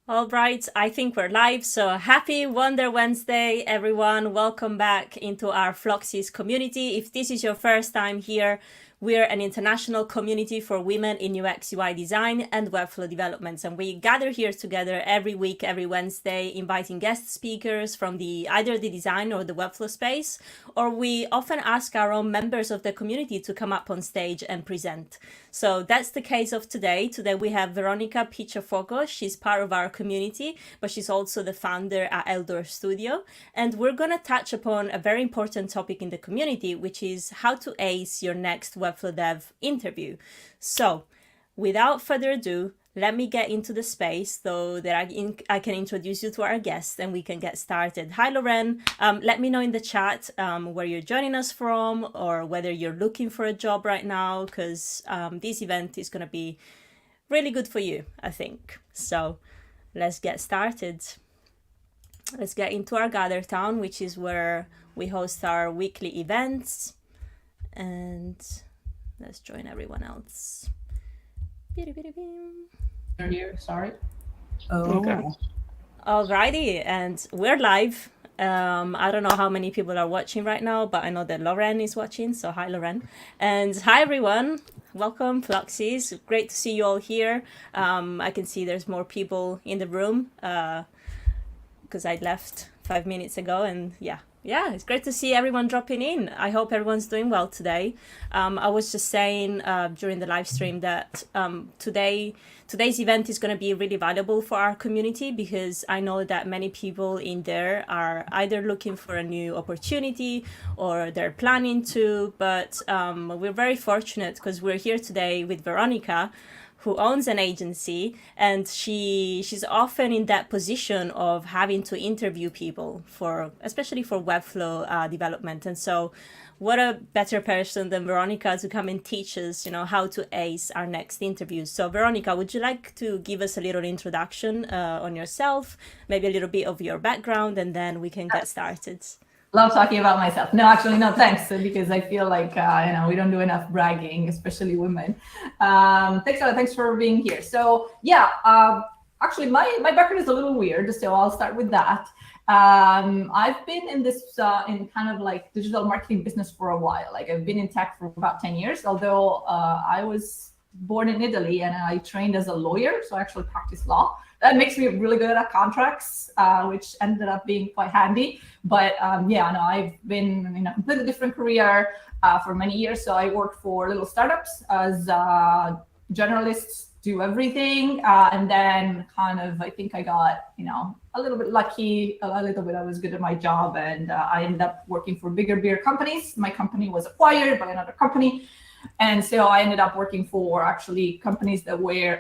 All right, I think we're live. So happy Wonder Wednesday, everyone. Welcome back into our Floxies community. If this is your first time here, we're an international community for women in UX UI design and Webflow developments. And we gather here together every week, every Wednesday, inviting guest speakers from either the design or the Webflow space, or we often ask our own members of the community to come up on stage and present. So that's the case of today. Today we have Veronica Picciafuoco. She's part of our community, but she's also the founder at Eldur Studio. And we're going to touch upon a very important topic in the community, which is how to ace your next Webflow Dev interview. So without further ado, let me get into the space so that I can introduce you to our guest and we can get started. Hi, Lauren. Let me know in the chat where you're joining us from or whether you're looking for a job right now, because this event is going to be really good for you, I think. So let's get started. Let's get into our Gather Town, which is where we host our weekly events. And let's join everyone else. Here, sorry. Okay. Alrighty, and we're live. I don't know how many people are watching right now, but I know that Lauren is watching, so hi Lauren. And hi everyone, welcome Floxies. Great to see you all here. I can see there's more people in the room because I left 5 minutes ago, and yeah, it's great to see everyone dropping in. I hope everyone's doing well today. I was just saying during the live stream that today's event is going to be really valuable for our community, because I know that many people in there are either looking for a new opportunity or they're planning to, but we're very fortunate because we're here today with Veronica, who owns an agency, and she's often in that position of having to interview people especially for Webflow development. And so what a better person than Veronica to come and teach us, how to ace our next interview. So Veronica, would you like to give us a little introduction on yourself, maybe a little bit of your background, and then we can get started? Love talking about myself. No, actually, no, thanks, because I feel like we don't do enough bragging, especially women. Thanks for being here. So yeah, actually, my background is a little weird, so I'll start with that. I've been in this in kind of like digital marketing business for a while. Like I've been in tech for about 10 years, although I was born in Italy and I trained as a lawyer, so I actually practice law. That makes me really good at contracts, which ended up being quite handy. But I've been in a completely different career for many years. So I worked for little startups as generalists, do everything. And then I think I got, a little bit lucky, a little bit I was good at my job. And I ended up working for bigger beer companies. My company was acquired by another company. And so I ended up working for actually companies that were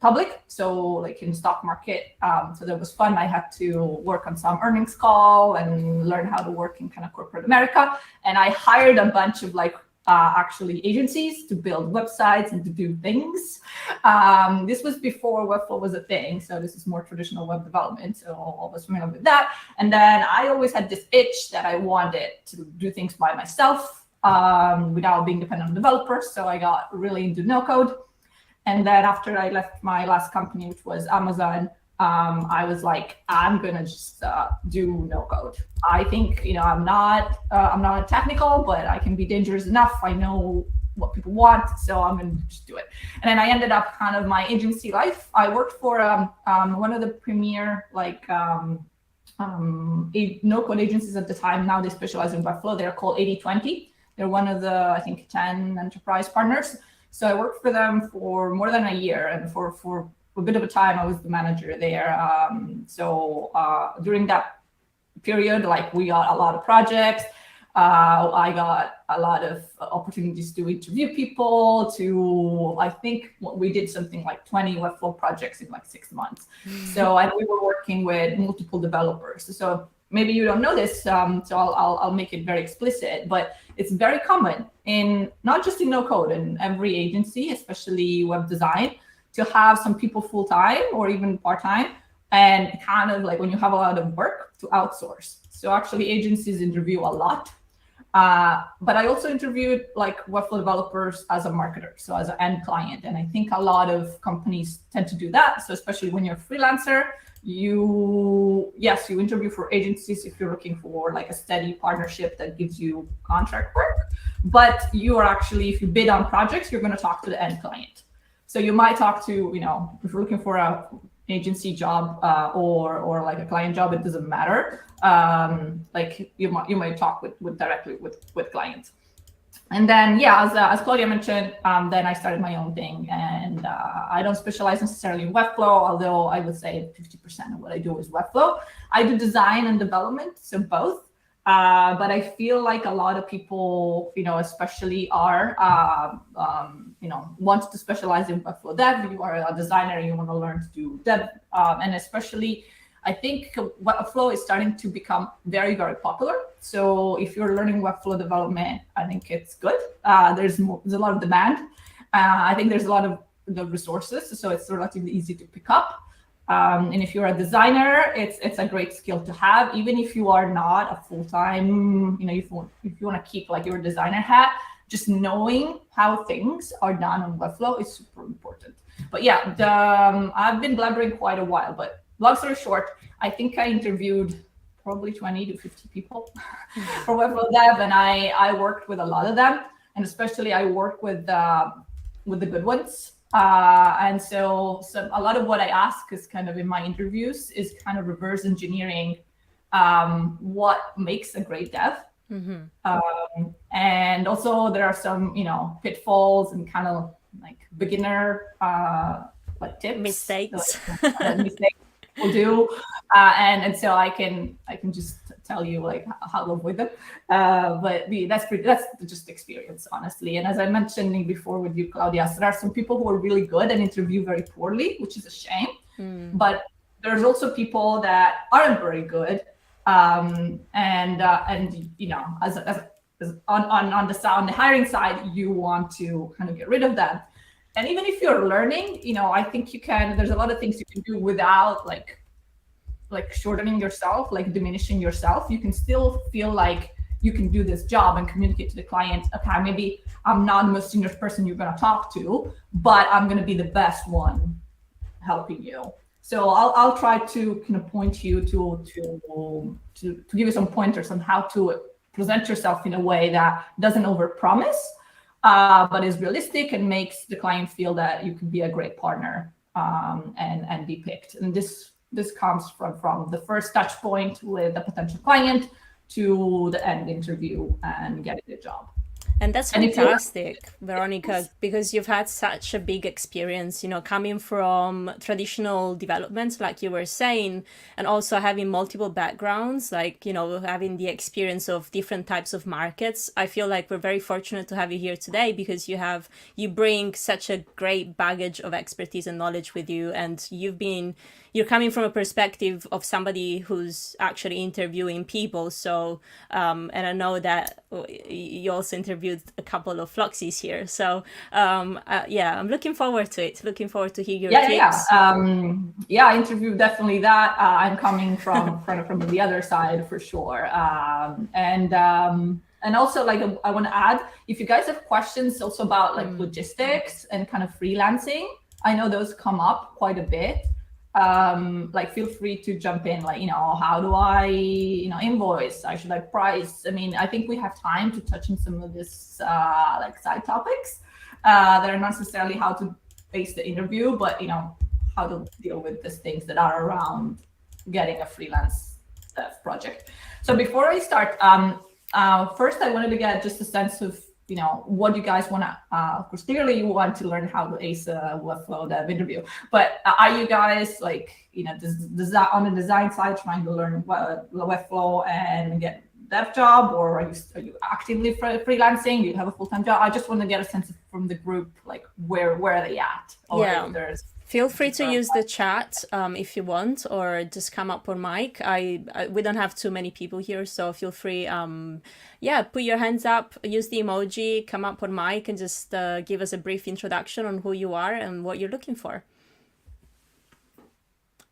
public, so like in stock market. So that was fun. I had to work on some earnings call and learn how to work in kind of corporate America. And I hired a bunch of actually agencies to build websites and to do things. This was before Webflow was a thing. So this is more traditional web development. So I was familiar with that. And then I always had this itch that I wanted to do things by myself, without being dependent on developers. So I got really into no code. And then after I left my last company, which was Amazon, I was like, I'm gonna just do no code. I think I'm not technical, but I can be dangerous enough. I know what people want, so I'm gonna just do it. And then I ended up kind of my agency life. I worked for one of the premier no-code agencies at the time. Now they specialize in Webflow. They're called 80/20. They're one of the, I think, 10 enterprise partners. So I worked for them for more than a year, and for a bit of a time, I was the manager there. During that period, we got a lot of projects. I got a lot of opportunities to interview people. I think we did something like 20 Webflow projects in 6 months. So we were working with multiple developers. So maybe you don't know this, so I'll make it very explicit, but it's very common not just in no code, in every agency, especially web design, to have some people full-time or even part-time, and kind of when you have a lot of work, to outsource. So actually agencies interview a lot. But I also interviewed like Webflow developers as a marketer, so as an end client. And I think a lot of companies tend to do that. So especially when you're a freelancer, you interview for agencies if you're looking for like a steady partnership that gives you contract work. But you are actually, if you bid on projects, you're going to talk to the end client. So you might talk to, if you're looking for a agency job or like a client job, it doesn't matter. Like you might talk directly with clients. And then as Claudia mentioned, then I started my own thing, and I don't specialize necessarily in Webflow, although I would say 50% of what I do is Webflow. I do design and development, so both. But I feel like a lot of people, especially are, want to specialize in Webflow Dev. You are a designer, you want to learn to do dev, and especially, I think Webflow is starting to become very, very popular. So if you're learning Webflow development, I think it's good. There's a lot of demand. I think there's a lot of the resources, so it's relatively easy to pick up. And if you're a designer, it's a great skill to have, even if you are not a full-time, if you want to keep like your designer hat, just knowing how things are done on Webflow is super important. But I've been blabbering quite a while, but long story short, I think I interviewed probably 20 to 50 people for Webflow Dev, and I worked with a lot of them, and especially I work with the good ones. And so a lot of what I ask is kind of in my interviews is kind of reverse engineering what makes a great dev. Mm-hmm. And also there are some, pitfalls and kind of like beginner like tips. Mistakes. Mistakes people do. And so I can just tell you like how to avoid them. But that's just experience, honestly. And as I mentioned before with you, Claudia, so there are some people who are really good and interview very poorly, which is a shame. But there's also people that aren't very good. And as on the hiring side, you want to kind of get rid of them. And even if you're learning, I think there's a lot of things you can do without like shortening yourself, like diminishing yourself. You can still feel like you can do this job and communicate to the client, okay, maybe I'm not the most senior person you're going to talk to, but I'm going to be the best one helping you. So I'll try to kind of point you to give you some pointers on how to present yourself in a way that doesn't overpromise, but is realistic and makes the client feel that you can be a great partner and be picked. And this comes from the first touch point with a potential client to the end interview and getting the job. And that's fantastic, Veronica, because you've had such a big experience, coming from traditional development, like you were saying, and also having multiple backgrounds, like, having the experience of different types of markets. I feel like we're very fortunate to have you here today because you bring such a great baggage of expertise and knowledge with you. And you're coming from a perspective of somebody who's actually interviewing people. So, and I know that you also interviewed a couple of Floxies here. So, I'm looking forward to it. Looking forward to hear your tips. I interviewed definitely that. I'm coming from the other side for sure. And also, like, I want to add, if you guys have questions also about like logistics and kind of freelancing, I know those come up quite a bit. Like feel free to jump in, like, how do I, invoice? How should I price? I mean, I think we have time to touch on some of this, like side topics that are not necessarily how to face the interview, but, how to deal with these things that are around getting a freelance project. So before I start, first I wanted to get just a sense of, what you guys want to, of course, clearly you want to learn how to ace a Webflow Dev interview, but are you guys like, on the design side trying to learn Webflow and get dev job, or are you actively freelancing? Do you have a full-time job? I just want to get a sense from the group, like where are they at? Or Feel free to use the chat if you want, or just come up on mic. We don't have too many people here, so feel free. Put your hands up, use the emoji, come up on mic, and just give us a brief introduction on who you are and what you're looking for,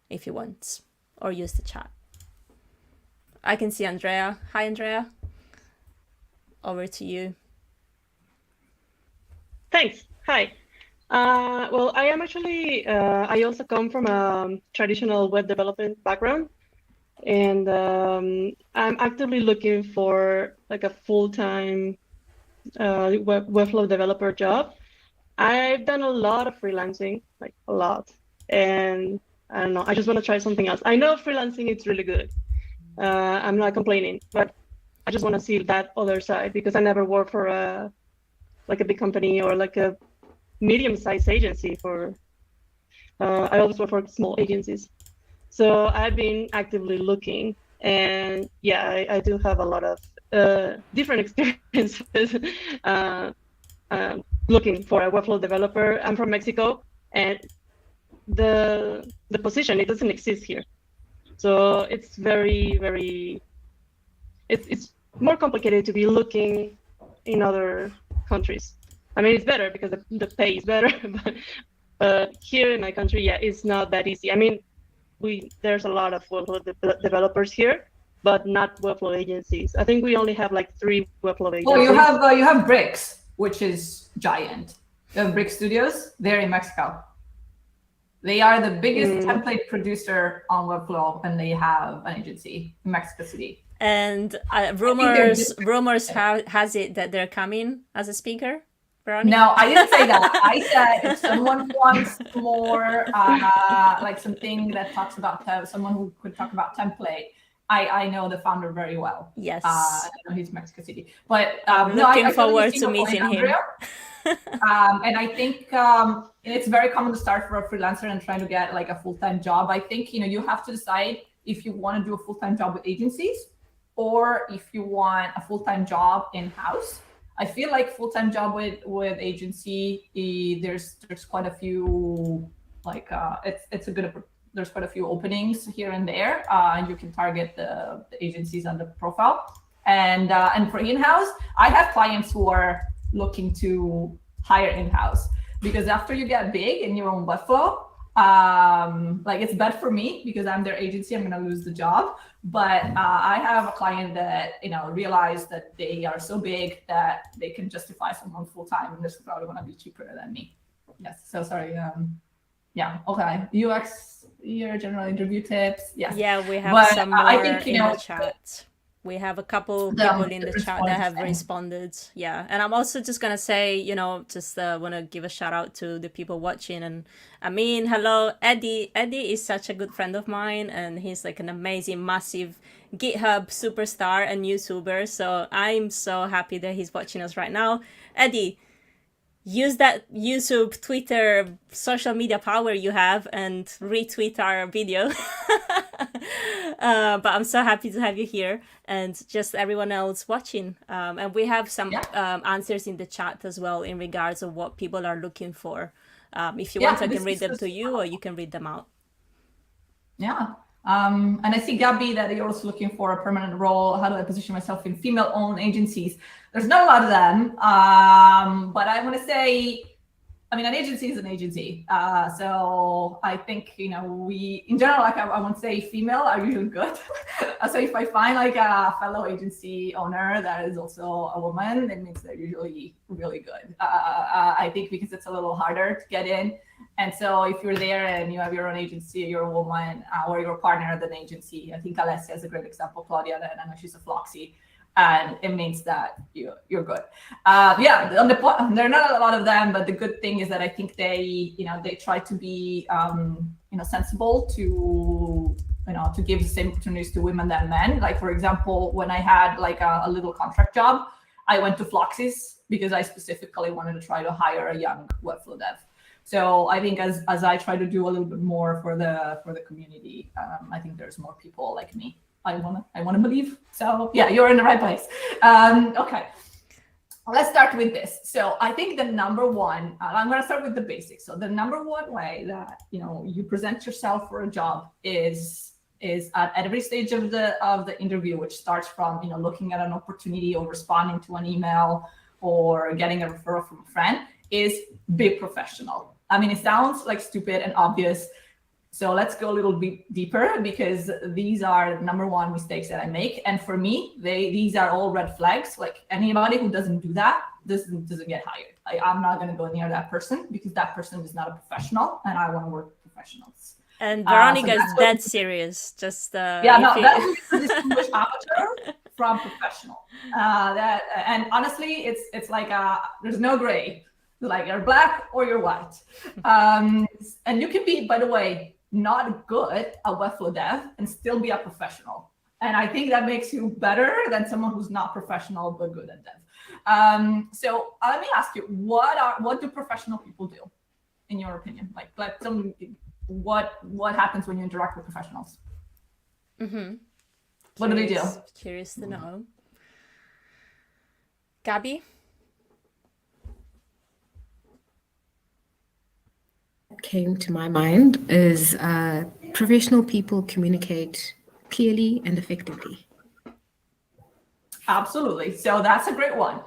if you want, or use the chat. I can see Andrea. Hi, Andrea. over to you. Thanks. Hi. Well, I am actually, I also come from a traditional web development background, and I'm actively looking for like a full-time Webflow developer job. I've done a lot of freelancing, like a lot, and I don't know, I just want to try something else. I know freelancing is really good. I'm not complaining, but I just want to see that other side because I never worked for a big company or like a medium-sized agency for. I always work for small agencies, so I've been actively looking, and yeah, I do have a lot of different experiences looking for a Webflow developer. I'm from Mexico, and the position, it doesn't exist here, so it's very it's more complicated to be looking in other countries. I mean, it's better because the pay is better, but here in my country, yeah, it's not that easy. I mean, there's a lot of Webflow developers here, but not Webflow agencies. I think we only have like 3 Webflow agencies. Oh, you have Bricks, which is giant. You have Brick Studios. They're in Mexico. They are the biggest template producer on Webflow, and they have an agency in Mexico City. And rumors has it that they're coming as a speaker, Veronica? No, I didn't say that. I said if someone wants more, like something that talks about someone who could talk about template, I know the founder very well. Yes. I know he's Mexico City. But looking forward to meeting him. And I think it's very common to start for a freelancer and trying to get like a full-time job. I think, you have to decide if you want to do a full-time job with agencies or if you want a full-time job in-house. I feel like full-time job with agency, there's quite a few, like there's quite a few openings here and there, and you can target the agencies on the profile. And for in-house, I have clients who are looking to hire in-house because after you get big in your own Webflow, like it's bad for me because I'm their agency, I'm gonna lose the job. But I have a client that realized that they are so big that they can justify someone full-time, and this is probably gonna be cheaper than me. Yes. So sorry. Yeah. Okay. UX, your general interview tips. Yes. Yeah, we have some more I think, in the chat. We have a couple people in the chat that have responded. Yeah. And I'm also just going to say, just want to give a shout out to the people watching. And I mean, hello, Eddie. Eddie is such a good friend of mine. And he's like an amazing, massive GitHub superstar and YouTuber. So I'm so happy that he's watching us right now. Eddie, use that YouTube, Twitter, social media power you have and retweet our video. But I'm so happy to have you here and just everyone else watching. And we have some answers in the chat as well in regards of what people are looking for. If you want, I can read them to you or you can read them out. Yeah. And I see, Gabby, that you're also looking for a permanent role. How do I position myself in female-owned agencies? There's not a lot of them, but I want to say, an agency is an agency. So I think, we, in general, like I won't say female are usually good. So if I find like a fellow agency owner that is also a woman, that means they're usually really good. I think because it's a little harder to get in. And so if you're there and you have your own agency, you're a woman or you're a partner at an agency, I think Alessia is a great example, Claudia, and I know she's a Floxie, and it means that you're good. There are not a lot of them, but the good thing is that I think they try to be, sensible to give the same opportunities to women than men. Like, for example, when I had like a little contract job, I went to Floxies because I specifically wanted to try to hire a young Webflow dev. So I think as I try to do a little bit more for the community, I think there's more people like me. I wanna believe. So yeah, you're in the right place. Okay, let's start with this. So I think the number one, I'm gonna start with the basics. So the number one way that you present yourself for a job is at every stage of the interview, which starts from looking at an opportunity or responding to an email or getting a referral from a friend, is be professional. I mean, it sounds like stupid and obvious. So let's go a little bit deeper, because these are number one mistakes that I make. And for me, these are all red flags. Like anybody who doesn't do that doesn't get hired. I'm not going to go near that person, because that person is not a professional, and I want to work with professionals. And Veronica is dead serious. Just that's to distinguish amateur from professional. And honestly, it's like there's no gray. Like you're black or you're white. And you can be, by the way, not good at Webflow Dev and still be a professional. And I think that makes you better than someone who's not professional but good at Dev. So let me ask you, what do professional people do, in your opinion? Like, what happens when you interact with professionals? Mm-hmm. What do they do? Curious to know. Gabby? Came to my mind is professional people communicate clearly and effectively. Absolutely. So that's a great one.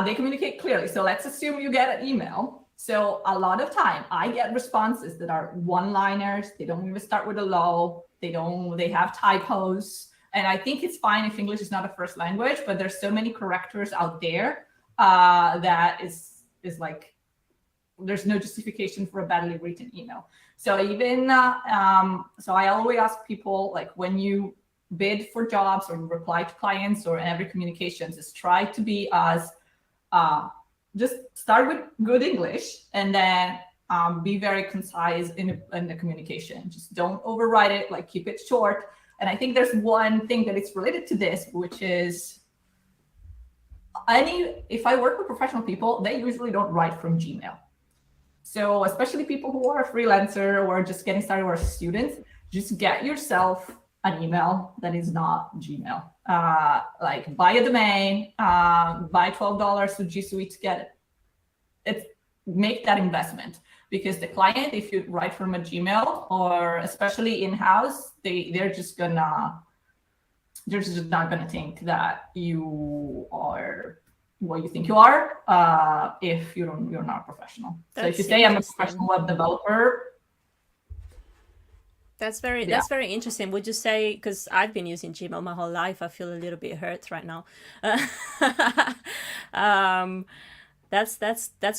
They communicate clearly. So let's assume you get an email. So a lot of time I get responses that are one-liners. They don't even start with a hello. They have typos. And I think it's fine if English is not a first language, but there's so many correctors out there that is like, there's no justification for a badly written email. So even, so I always ask people, like, when you bid for jobs or reply to clients or in every communications, is try to be as, just start with good English, and then be very concise in the communication. Just don't overwrite it, like keep it short. And I think there's one thing that is related to this, which is if I work with professional people, they usually don't write from Gmail. So especially people who are a freelancer or just getting started or students, just get yourself an email that is not Gmail. Like buy a domain, buy $12 with G Suite to get it. Make that investment, because the client, if you write from a Gmail or especially in-house, they're just not gonna think that you are what you think you are, if you're not a professional. So if you say I'm a professional web developer, that's very interesting. Would you say, because I've been using Gmail my whole life, I feel a little bit hurt right now. That's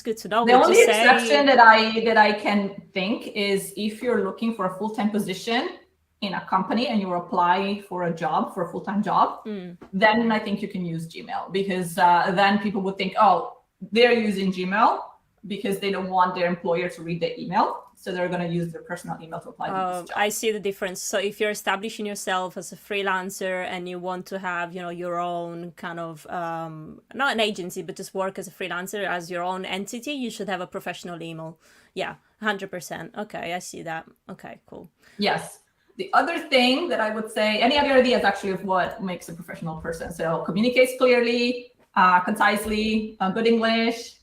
good to know. The only exception that I can think is if you're looking for a full-time position in a company and you apply for a job, for a full-time job, then I think you can use Gmail, because then people would think, oh, they're using Gmail because they don't want their employer to read the email. So they're going to use their personal email to apply to this job. I see the difference. So if you're establishing yourself as a freelancer and you want to have, your own kind of, not an agency, but just work as a freelancer, as your own entity, you should have a professional email. Yeah, 100%. Okay, I see that. Okay, cool. Yes. The other thing that I would say, any other ideas actually of what makes a professional person? So communicates clearly, concisely, good English.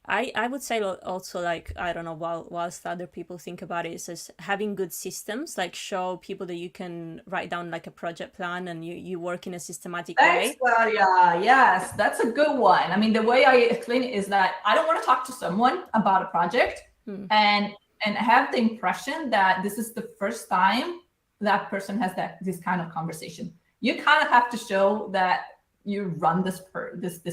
I would say also, like, I don't know, whilst other people think about it, is just having good systems, like show people that you can write down like a project plan and you work in a systematic way. Thanks, Claudia. Yes, that's a good one. I mean, the way I explain it is that I don't want to talk to someone about a project and have the impression that this is the first time that person has this kind of conversation. You kind of have to show that you run this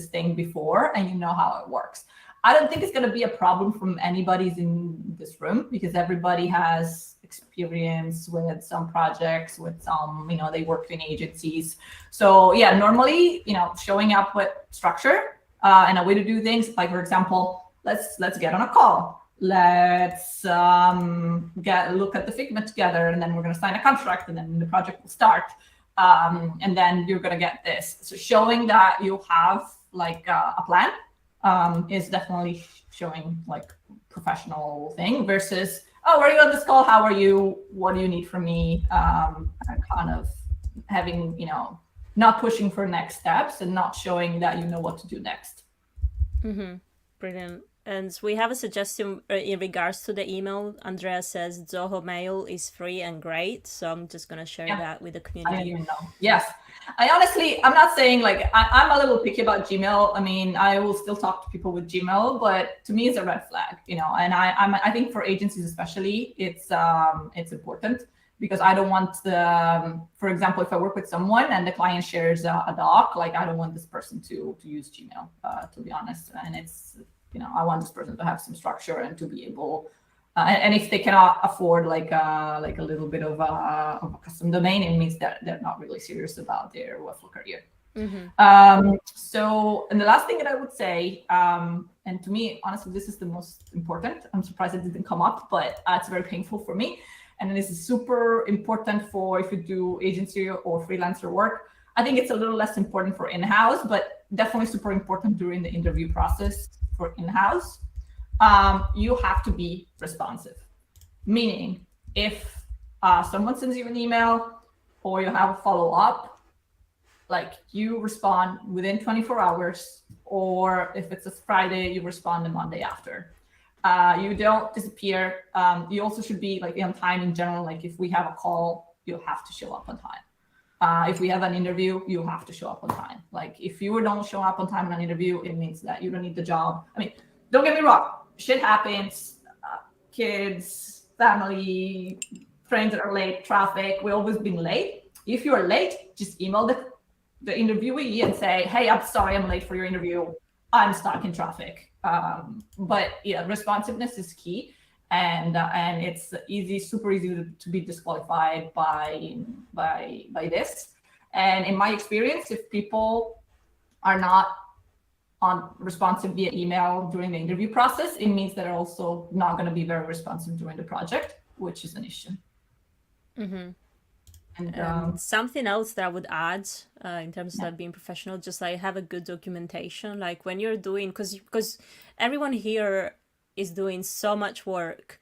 thing before and you know how it works. I don't think it's going to be a problem from anybody's in this room, because everybody has experience with some projects, with some, they work in agencies. So yeah, normally, showing up with structure and a way to do things, like, for example, let's get on a call. Let's look at the Figma together, and then we're going to sign a contract, and then the project will start. And then you're going to get this. So showing that you have like a plan is definitely showing like professional thing versus, oh, are you on this call? How are you? What do you need from me? Kind of having, not pushing for next steps and not showing that you know what to do next. Mm-hmm. Brilliant. And we have a suggestion in regards to the email. Andrea says Zoho Mail is free and great. So I'm just going to share that with the I community. didn't even know. Yes. I'm not saying like, I'm a little picky about Gmail. I mean, I will still talk to people with Gmail, but to me it's a red flag, you know, and I think for agencies especially, it's important because I don't want for example, if I work with someone and the client shares a doc, like I don't want this person to use Gmail, to be honest. And it's, you know, I want this person to have some structure and to be able, and if they cannot afford like a little bit of a custom domain, it means that they're not really serious about their Webflow career. So, and the last thing that I would say, and to me, honestly, this is the most important. I'm surprised it didn't come up, but it's very painful for me. And this is super important for if you do agency or freelancer work. I think it's a little less important for in-house, but definitely super important during the interview process for in-house. You have to be responsive, meaning if someone sends you an email or you have a follow-up, like you respond within 24 hours, or if it's a Friday, you respond the Monday after. You don't disappear. You also should be like on time in general. Like if we have a call, you have to show up on time. If we have an interview, you have to show up on time. Like if you don't show up on time in an interview, it means that you don't need the job. I mean, don't get me wrong. Shit happens, kids, family, trains that are late, traffic, we've always been late. If you're late, just email the interviewee and say, hey, I'm sorry I'm late for your interview. I'm stuck in traffic. But yeah, responsiveness is key. And it's super easy to be disqualified by this. And in my experience, if people are not responsive via email during the interview process, it means they're also not going to be very responsive during the project, which is an issue. And something else that I would add in terms of being professional, just like have a good documentation. Like when you're doing, because everyone here is doing so much work,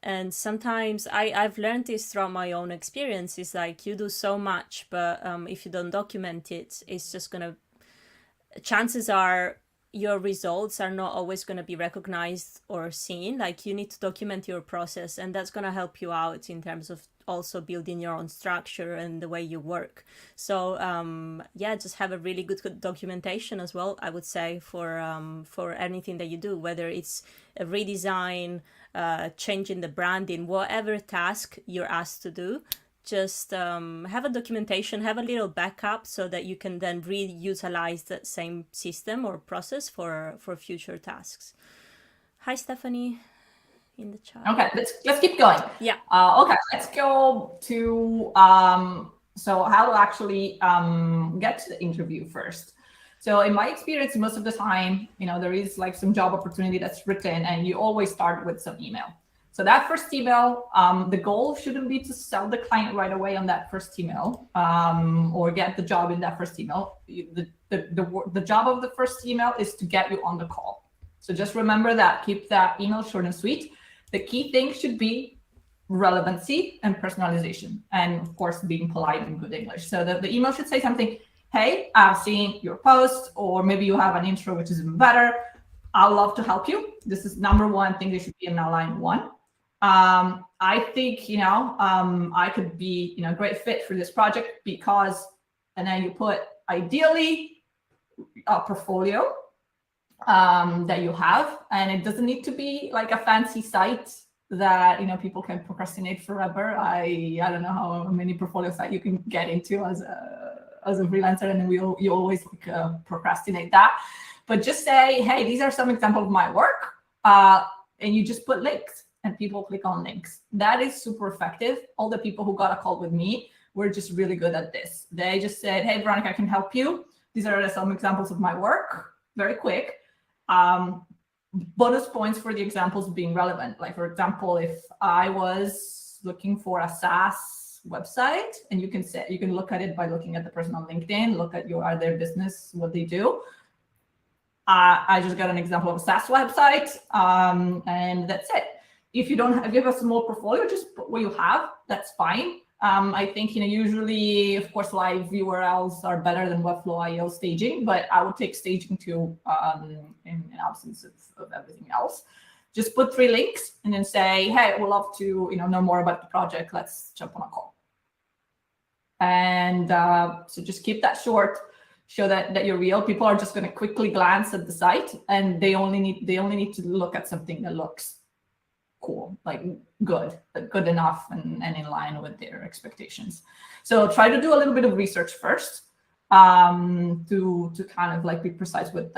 and sometimes I've learned this throughout my own experiences. Like you do so much, but if you don't document it, it's just gonna, chances are your results are not always going to be recognized or seen. Like you need to document your process, and that's going to help you out in terms of also building your own structure and the way you work. So yeah, just have a really good documentation as well, I would say, for anything that you do, whether it's a redesign, changing the branding, whatever task you're asked to do. Just have a documentation, have a little backup so that you can then reutilize that same system or process for future tasks. Hi, Stephanie, in the chat. Okay, let's keep going. Yeah. Okay, let's go to so how to actually get to the interview first. So in my experience, most of the time, you know, there is like some job opportunity that's written, and you always start with some email. So that first email, the goal shouldn't be to sell the client right away on that first email, or get the job in that first email. The job of the first email is to get you on the call. So just remember that, keep that email short and sweet. The key thing should be relevancy and personalization, and of course, being polite and good English. So the email should say something, hey, I've seen your post, or maybe you have an intro, which is even better. I'd love to help you. This is number one thing that should be in line one. I think, you know, I could be, you know, a great fit for this project because, and then you put ideally a portfolio that you have, and it doesn't need to be like a fancy site that, you know, people can procrastinate forever. I don't know how many portfolio sites you can get into as a freelancer, and you always like, procrastinate that. But just say, hey, these are some examples of my work, and you just put links. And people click on links. That is super effective. All the people who got a call with me were just really good at this. They just said, hey, Veronica, I can help you. These are some examples of my work, very quick. Bonus points for the examples being relevant. Like, for example, if I was looking for a SaaS website, and you can look at it by looking at the person on LinkedIn, look at their business, what they do. I just got an example of a SaaS website, and that's it. If you have a small portfolio, just put what you have. That's fine. I think, usually, of course, live URLs are better than Webflow IO staging, but I would take staging too in absence of everything else. Just put 3 links and then say, hey, we'd love to know more about the project. Let's jump on a call. And so just keep that short. Show that you're real. People are just going to quickly glance at the site, and they only need to look at something that looks cool, like good enough and in line with their expectations. So try to do a little bit of research first to kind of like be precise with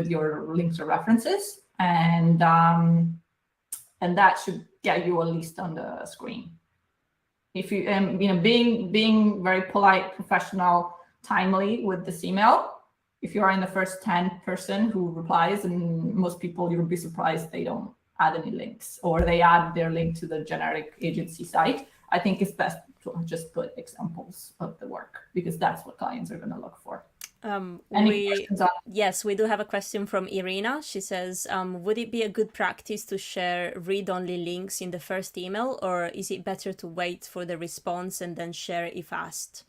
your links or references, and that should get you at least on the screen. If you being very polite, professional, timely with this email, if you are in the first 10 person who replies, and most people, you'll be surprised they don't add any links, or they add their link to the generic agency site. I think it's best to just put examples of the work, because that's what clients are going to look for. Yes, we do have a question from Irina. She says, would it be a good practice to share read-only links in the first email, or is it better to wait for the response and then share if asked?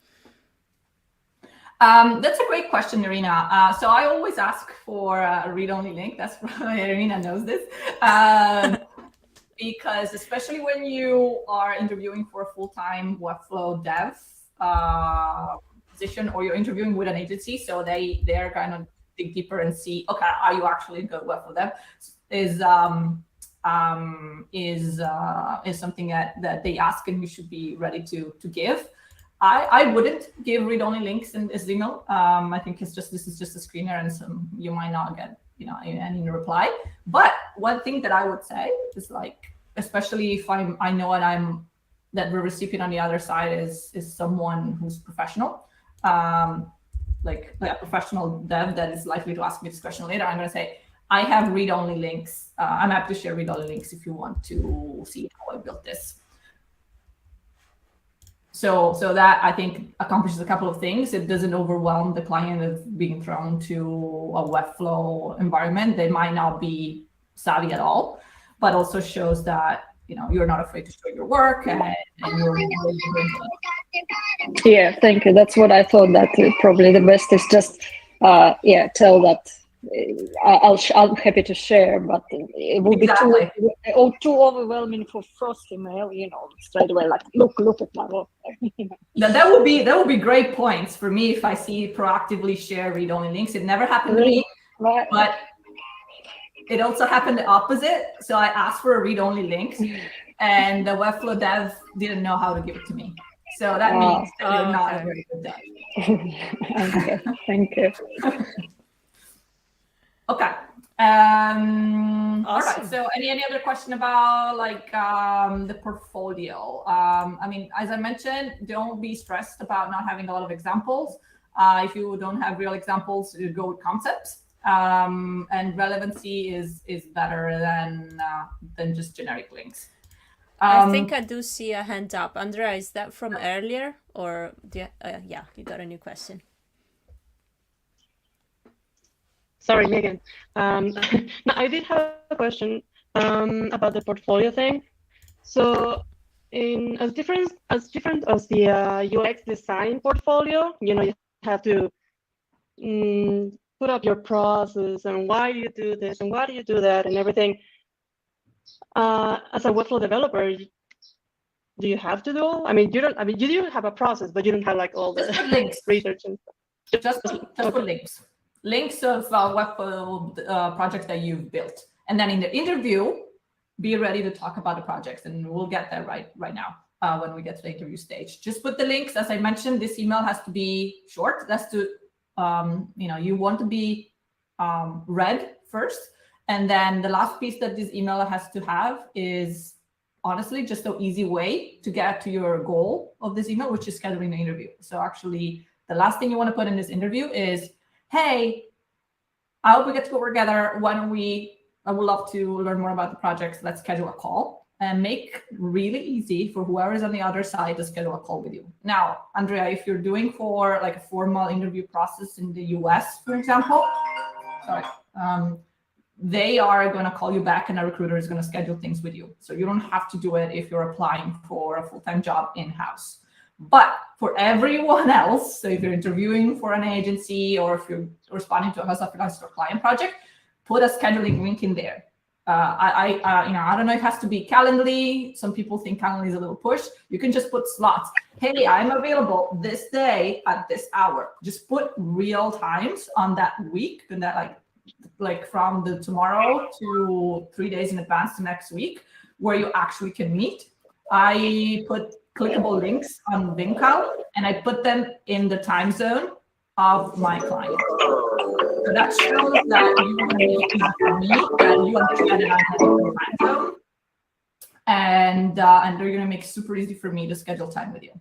That's a great question, Irina. So I always ask for a read-only link. That's why Irina knows this. Because especially when you are interviewing for a full-time Webflow dev position, or you're interviewing with an agency, so they're kind of dig deeper and see, okay, are you actually a good Webflow dev? Is something that they ask, and you should be ready to give. I wouldn't give read-only links in this email. I think this is just a screener, and you might not get any reply. But one thing that I would say is, like, especially if I know that the recipient on the other side is someone who's professional, like a professional dev that is likely to ask me this question later, I'm going to say, I have read-only links. I'm happy to share read-only links if you want to see how I built this. So that, I think, accomplishes a couple of things. It doesn't overwhelm the client of being thrown to a Webflow environment. They might not be savvy at all, but also shows that you're not afraid to show your work, and you're Yeah, thank you. That's what I thought, that probably the best is just tell that I'm happy to share, but it will be too overwhelming for first email, straight away, like, look at my work. That would be great points for me if I see proactively share read-only links. It never happened to me, right. But it also happened the opposite. So I asked for a read-only link, and the Webflow dev didn't know how to give it to me. So that means that you're not a very good dev. Okay, thank you. Okay. Awesome. All right. So any other question about the portfolio? I mean, as I mentioned, don't be stressed about not having a lot of examples. If you don't have real examples, you go with concepts. And relevancy is better than just generic links. I think I do see a hand up. Andrea, is that from earlier, or yeah, you got a new question? Sorry, Megan. No, I did have a question about the portfolio thing. So, as different as the UX design portfolio, you have to put up your process and why you do this and why do you do that and everything. As a Webflow developer, do you have to do all? I mean, you don't. I mean, you do have a process, but you don't have like all the links, research and stuff. Just put links. Links of Webflow projects that you've built, and then in the interview, be ready to talk about the projects, and we'll get there right now when we get to the interview stage. Just put the links. As I mentioned, this email has to be short. That's to you want to be read first, and then the last piece that this email has to have is honestly just an easy way to get to your goal of this email, which is scheduling the interview. So actually, the last thing you want to put in this interview is, hey, I hope we get to work together. Why don't I would love to learn more about the projects. Let's schedule a call, and make really easy for whoever is on the other side to schedule a call with you. Now, Andrea, if you're doing for like a formal interview process in the US, for example, they are going to call you back and a recruiter is going to schedule things with you. So you don't have to do it if you're applying for a full-time job in-house. But for everyone else, so if you're interviewing for an agency or if you're responding to a freelance or client project, put a scheduling link in there. I don't know, it has to be Calendly. Some people think Calendly is a little push. You can just put slots. Hey, I'm available this day at this hour. Just put real times on that week, and that like from the tomorrow to 3 days in advance to next week, where you actually can meet. I put clickable links on VimCal, and I put them in the time zone of my client. So that shows that you want to make it easy for me, that you understand that I'm in the time zone, and they're going to make it super easy for me to schedule time with you.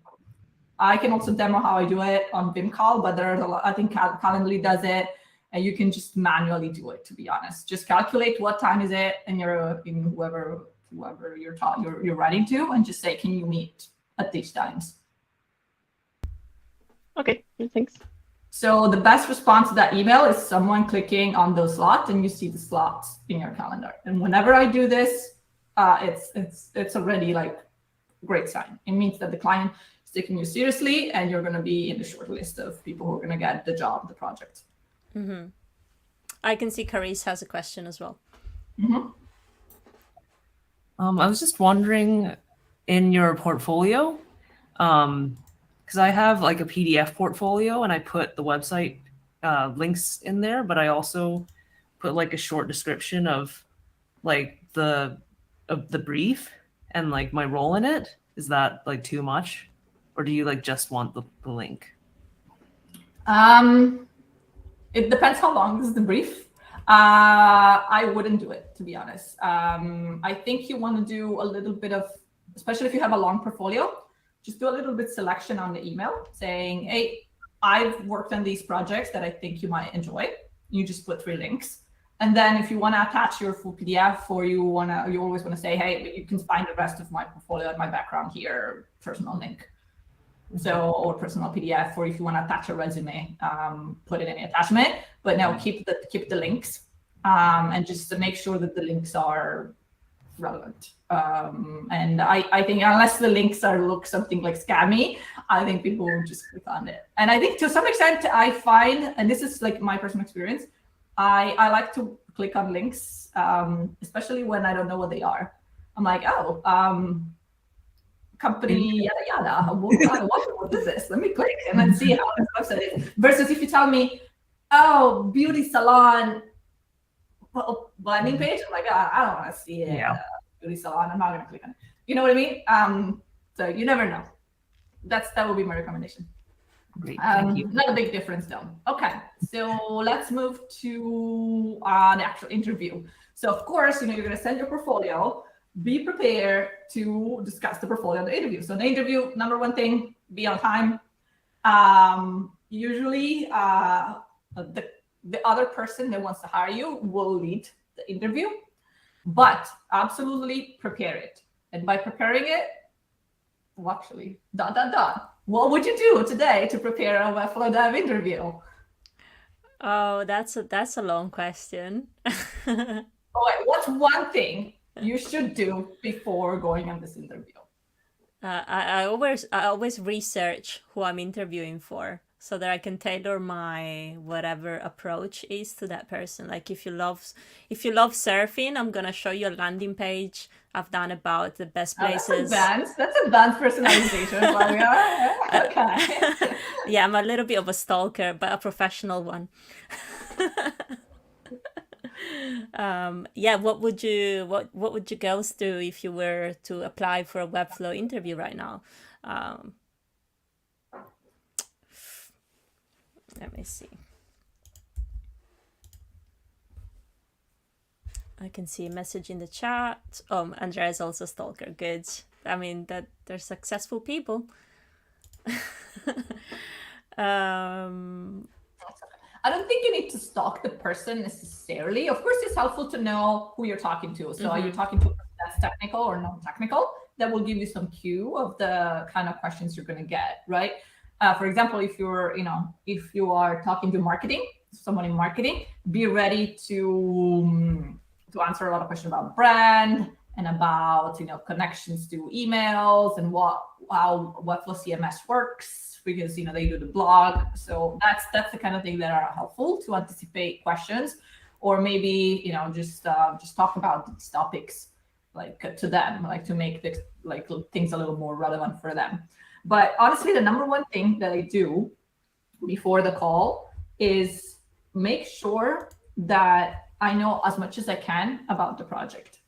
I can also demo how I do it on VimCal, but there's a lot. I think Calendly does it, and you can just manually do it. To be honest, just calculate what time is it, and you're in whoever you're writing to, and just say, can you meet at these times? Okay, thanks. So the best response to that email is someone clicking on those slots, and you see the slots in your calendar. And whenever I do this, it's already like a great sign. It means that the client is taking you seriously, and you're going to be in the short list of people who are going to get the job, the project. Mm-hmm. I can see Carice has a question as well. Mm-hmm. I was just wondering, in your portfolio, because I have like a PDF portfolio and I put the website links in there, but I also put like a short description of like the brief and like my role in it. Is that like too much, or do you like just want the link? It depends how long is the brief. I wouldn't do it, to be honest. I think you want to do a little bit of, especially if you have a long portfolio, just do a little bit selection on the email saying, hey, I've worked on these projects that I think you might enjoy. You just put 3 links. And then if you want to attach your full PDF, or you always want to say, hey, but you can find the rest of my portfolio and my background here, personal link. So, or personal PDF, or if you want to attach a resume, put it in the attachment, but now keep the links, and just to make sure that the links are relevant. And I think unless the links look something like scammy, I think people will just click on it. And I think to some extent I find, and this is like my personal experience, I like to click on links, especially when I don't know what they are. I'm like, oh, company yada yada. What is this? Let me click and then see how this website is. Versus if you tell me, oh, beauty salon landing page, I'm like, oh, I don't want to see it. Yeah. Beauty salon. I'm not going to click on it. You know what I mean? So you never know. That would be my recommendation. Great, thank you. Not a big difference though. Okay, so let's move to the actual interview. So of course, you're going to send your portfolio. Be prepared to discuss the portfolio in the interview. So in the interview, number one thing, be on time. Usually, the other person that wants to hire you will lead the interview, but absolutely prepare it. And by preparing it, well, actually, what would you do today to prepare a Webflow Dev interview? Oh, that's a long question. All right, what's one thing you should do before going on this interview? I always research who I'm interviewing for, so that I can tailor my whatever approach is to that person. Like if you love surfing, I'm gonna show you a landing page I've done about the best places. That's advanced personalization. Okay. Yeah, I'm a little bit of a stalker, but a professional one. Yeah, what would you girls do if you were to apply for a Webflow interview right now? Let me see. I can see a message in the chat. Oh, Andrea is also a stalker. Good. I mean, that they're successful people. I don't think you need to stalk the person necessarily. Of course, it's helpful to know who you're talking to. So are you talking to a person that's technical or non-technical? That will give you some cue of the kind of questions you're going to get, right? For example, if you are talking to marketing, someone in marketing, be ready to answer a lot of questions about brand and about connections to emails and how Webflow CMS works, because they do the blog. So that's the kind of thing that are helpful to anticipate questions, or maybe just talk about these topics to them, to make this things a little more relevant for them. But honestly, the number one thing that I do before the call is make sure that I know as much as I can about the project.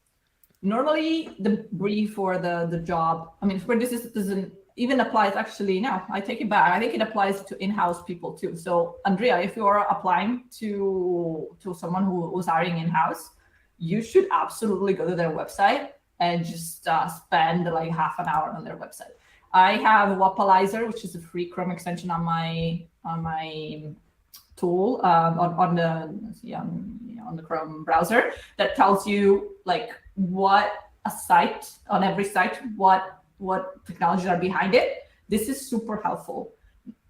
Normally, the brief or the job, for this doesn't even applies. Actually, no, I take it back. I think it applies to in-house people too. So, Andrea, if you are applying to someone who's hiring in-house, you should absolutely go to their website and just spend half an hour on their website. I have Wapalizer, which is a free Chrome extension on my tool on the Chrome browser, that tells you what a site, on every site, what technologies are behind it. This is super helpful.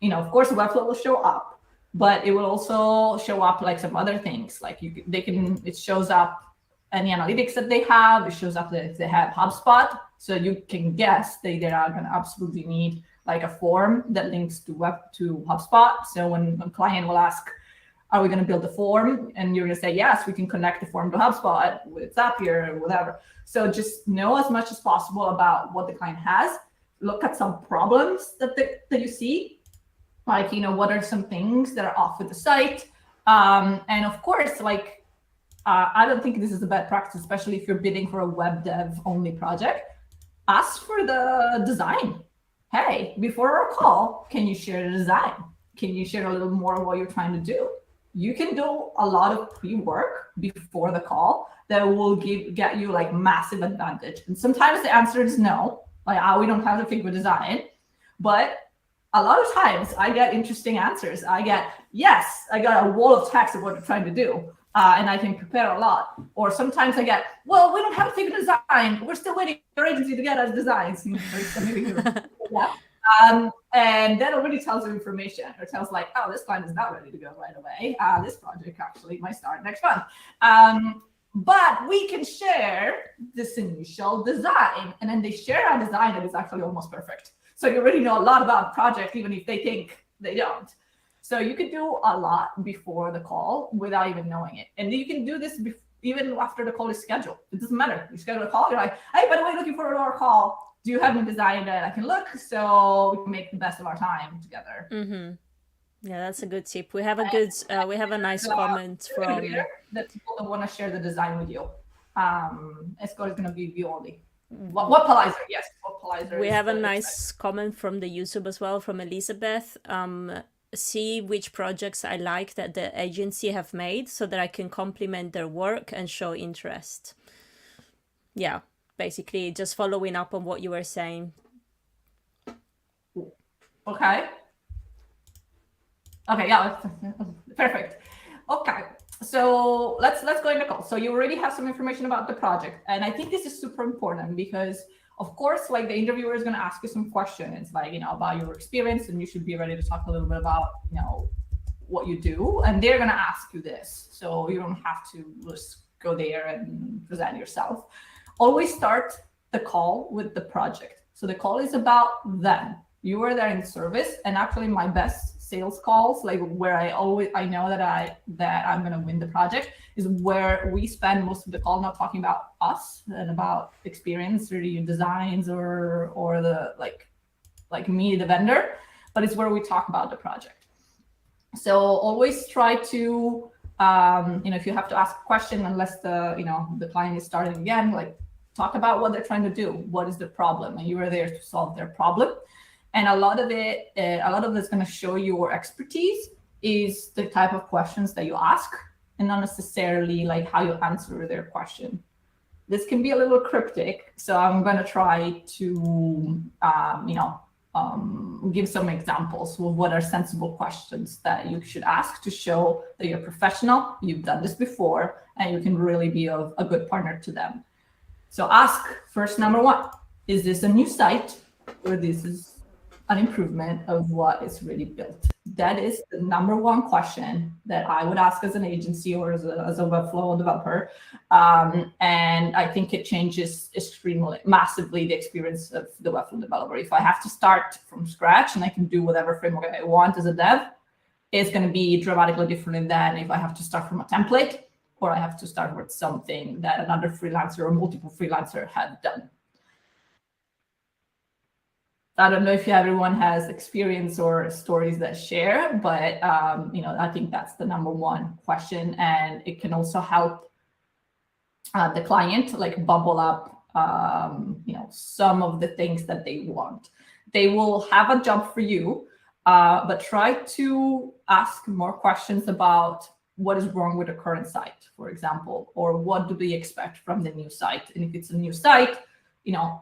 Of course, Webflow will show up, but it will also show up some other things. It shows up any analytics that they have. It shows up that if they have HubSpot, so you can guess they are going to absolutely need a form that links to HubSpot. So when a client will ask, are we going to build a form? And you're going to say, yes, we can connect the form to HubSpot with Zapier or whatever. So just know as much as possible about what the client has. Look at some problems that you see, what are some things that are off with the site? And of course, I don't think this is a bad practice, especially if you're bidding for a web dev only project. Ask for the design. Hey, before our call, can you share the design? Can you share a little more of what you're trying to do? You can do a lot of pre-work before the call that will get you massive advantage. And sometimes the answer is no, we don't have to figure design. But a lot of times I get interesting answers. I got a wall of text of what you're trying to do. And I can prepare a lot. Or sometimes I get, well, we don't have a figure design. We're still waiting for your agency to get us designs. And that already tells you information, or tells oh, this client is not ready to go right away. This project actually might start next month. But we can share this initial design. And then they share a design that is actually almost perfect. So you already know a lot about the project, even if they think they don't. So you can do a lot before the call without even knowing it. And you can do this even after the call is scheduled. It doesn't matter. You schedule a call, you're like, hey, by the way, looking forward to our call. Do you have any design that I can look, so we can make the best of our time together? Mm-hmm. Yeah, that's a good tip. We have a nice comment from that people don't want to share the design with you. Escort is going to be view only. Wapalizer, yes, Wapalizer. We have a nice comment from the YouTube as well, from Elizabeth. See which projects I like that the agency have made, so that I can complement their work and show interest. Yeah, basically just following up on what you were saying. Okay, yeah, perfect. Okay, so let's go into call. So you already have some information about the project, and I think this is super important because, of course, the interviewer is going to ask you some questions, about your experience, and you should be ready to talk a little bit about, what you do, and they're going to ask you this. So you don't have to just go there and present yourself. Always start the call with the project. So the call is about them. You are there in service, and actually my best sales calls, where I know that I'm going to win the project, is where we spend most of the call not talking about us and about experience or your designs or the me, the vendor, but it's where we talk about the project. So always try to, if you have to ask a question, unless the client is starting again, talk about what they're trying to do. What is the problem? And you are there to solve their problem. And a lot of it's going to show your expertise is the type of questions that you ask, and not necessarily how you answer their question. This can be a little cryptic, so I'm going to try to, give some examples of what are sensible questions that you should ask to show that you're professional, you've done this before, and you can really be a good partner to them. So ask first, number one, is this a new site, or this is an improvement of what is really built? that is the number one question that I would ask as an agency or as a Webflow developer. And I think it changes massively the experience of the Webflow developer. If I have to start from scratch and I can do whatever framework I want as a dev, it's going to be dramatically different than if I have to start from a template or I have to start with something that another freelancer or multiple freelancer had done. I don't know if everyone has experience or stories that share, but I think that's the number one question, and it can also help the client like bubble up, some of the things that they want. They will have a job for you, but try to ask more questions about what is wrong with the current site, for example, or what do they expect from the new site? And if it's a new site,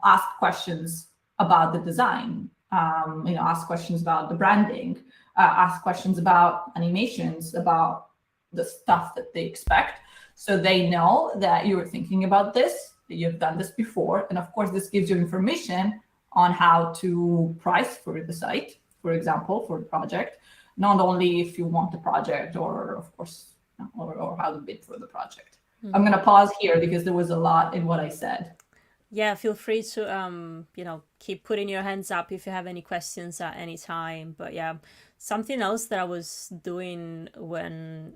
ask questions about the design, ask questions about the branding, ask questions about animations, about the stuff that they expect. So they know that you're thinking about this, that you've done this before. And of course, this gives you information on how to price for the site, for example, for the project, not only if you want the project or of course, or how to bid for the project. Mm-hmm. I'm going to pause here because there was a lot in what I said. Yeah, feel free to, keep putting your hands up if you have any questions at any time. But yeah, something else that I was doing when,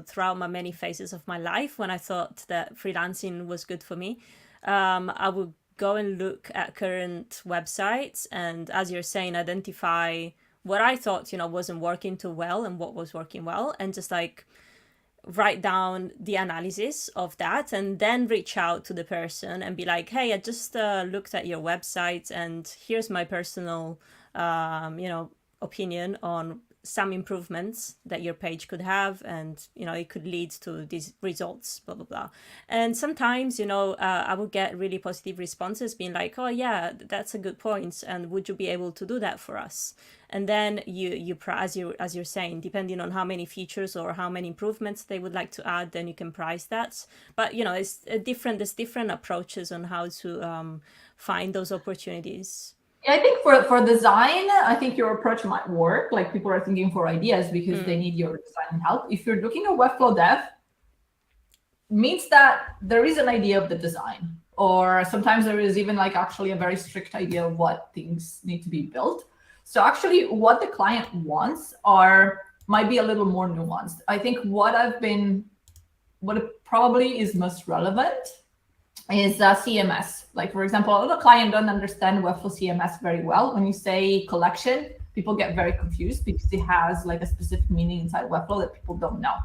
throughout my many phases of my life, when I thought that freelancing was good for me, I would go and look at current websites and, as you're saying, identify what I thought, wasn't working too well and what was working well, and just like write down the analysis of that and then reach out to the person and be like, hey, I just looked at your website and here's my personal, opinion on some improvements that your page could have, and it could lead to these results, blah blah blah. And sometimes I would get really positive responses being like, oh yeah, that's a good point, and would you be able to do that for us? And then you as you're saying, depending on how many features or how many improvements they would like to add, then you can price that. But there's different approaches on how to find those opportunities. I think for design, I think your approach might work. Like, people are thinking for ideas because they need your design help. If you're looking at Webflow Dev, means that there is an idea of the design, or sometimes there is even like actually a very strict idea of what things need to be built. So actually what the client wants might be a little more nuanced. I think what probably is most relevant is CMS. Like, for example, the client don't understand Webflow CMS very well. When you say collection, people get very confused because it has like a specific meaning inside Webflow that people don't know.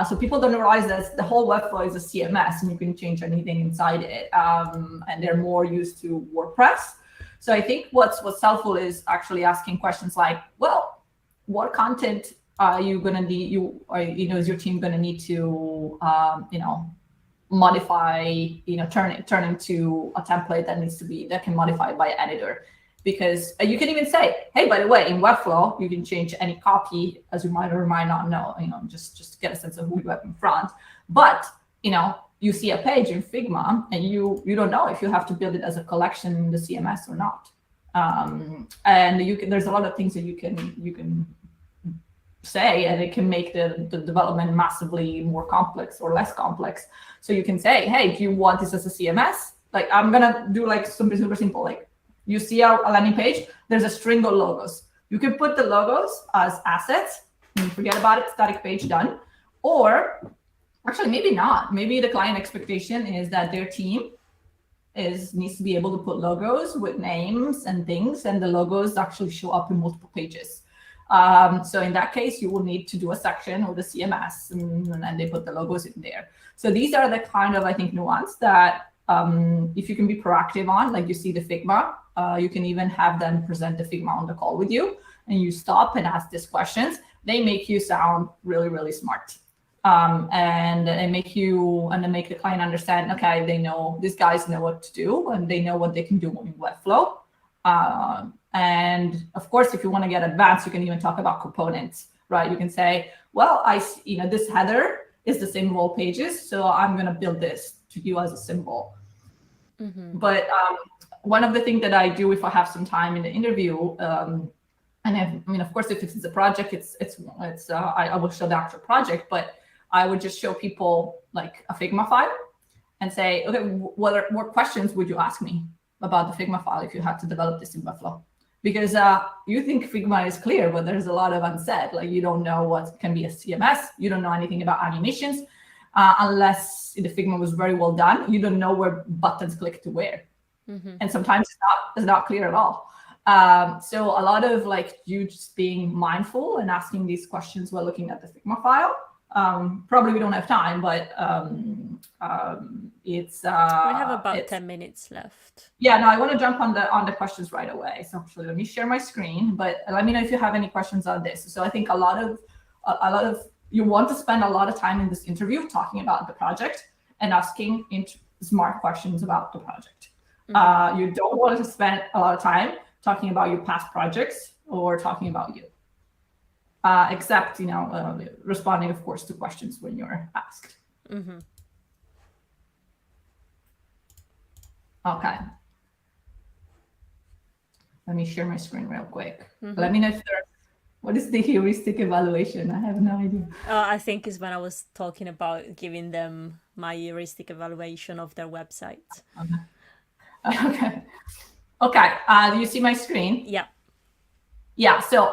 So people don't realize that the whole Webflow is a CMS and you can change anything inside it. And they're more used to WordPress. So I think what's helpful is actually asking questions like, well, what content are you going to need? Is your team going to need to, modify, turn into a template that can modify by editor? Because you can even say, hey, by the way, in Webflow, you can change any copy, as you might or might not know, just to get a sense of who you have in front. But, you see a page in Figma and you don't know if you have to build it as a collection in the CMS or not. And there's a lot of things that you can say, and it can make the development massively more complex or less complex. So you can say, hey, do you want this as a CMS? Like, I'm gonna do like something super simple. Like, you see a landing page, there's a string of logos. You can put the logos as assets and forget about it, static page, done. Or actually, maybe not. Maybe the client expectation is that their team needs to be able to put logos with names and things, and the logos actually show up in multiple pages. So in that case, you will need to do a section with the CMS, and they put the logos in there. So these are the kind of, I think, nuance that if you can be proactive on, like you see the Figma, you can even have them present the Figma on the call with you, and you stop and ask these questions. They make you sound really, really smart. And they make the client understand, okay, these guys know what to do, and they know what they can do in Webflow. And of course, if you want to get advanced, you can even talk about components, right? You can say, well, this header is the same of all pages, so I'm going to build this to you as a symbol. Mm-hmm. But one of the things that I do if I have some time in the interview, And I mean, of course, if it's a project, I will show the actual project, but I would just show people like a Figma file and say, okay, what questions would you ask me about the Figma file if you had to develop this in Webflow? Because you think Figma is clear, but there's a lot of unsaid. Like you don't know what can be a CMS. You don't know anything about animations, unless the Figma was very well done. You don't know where buttons click to where. And sometimes it's not clear at all. So a lot of like you just being mindful and asking these questions while looking at the Figma file. Probably we don't have time, but it's we have about 10 minutes left. Yeah, no, I want to jump on the questions right away. So actually, let me share my screen, but let me know if you have any questions on this. So I think a lot of you want to spend a lot of time in this interview talking about the project and asking smart questions about the project. You don't want to spend a lot of time talking about your past projects or talking about you. Except, responding, of course, to questions when you're asked. Okay. Let me share my screen real quick. Let me know if what is the heuristic evaluation? I have no idea. I think is when I was talking about giving them my heuristic evaluation of their website. Okay. Do you see my screen? Yeah. Yeah, so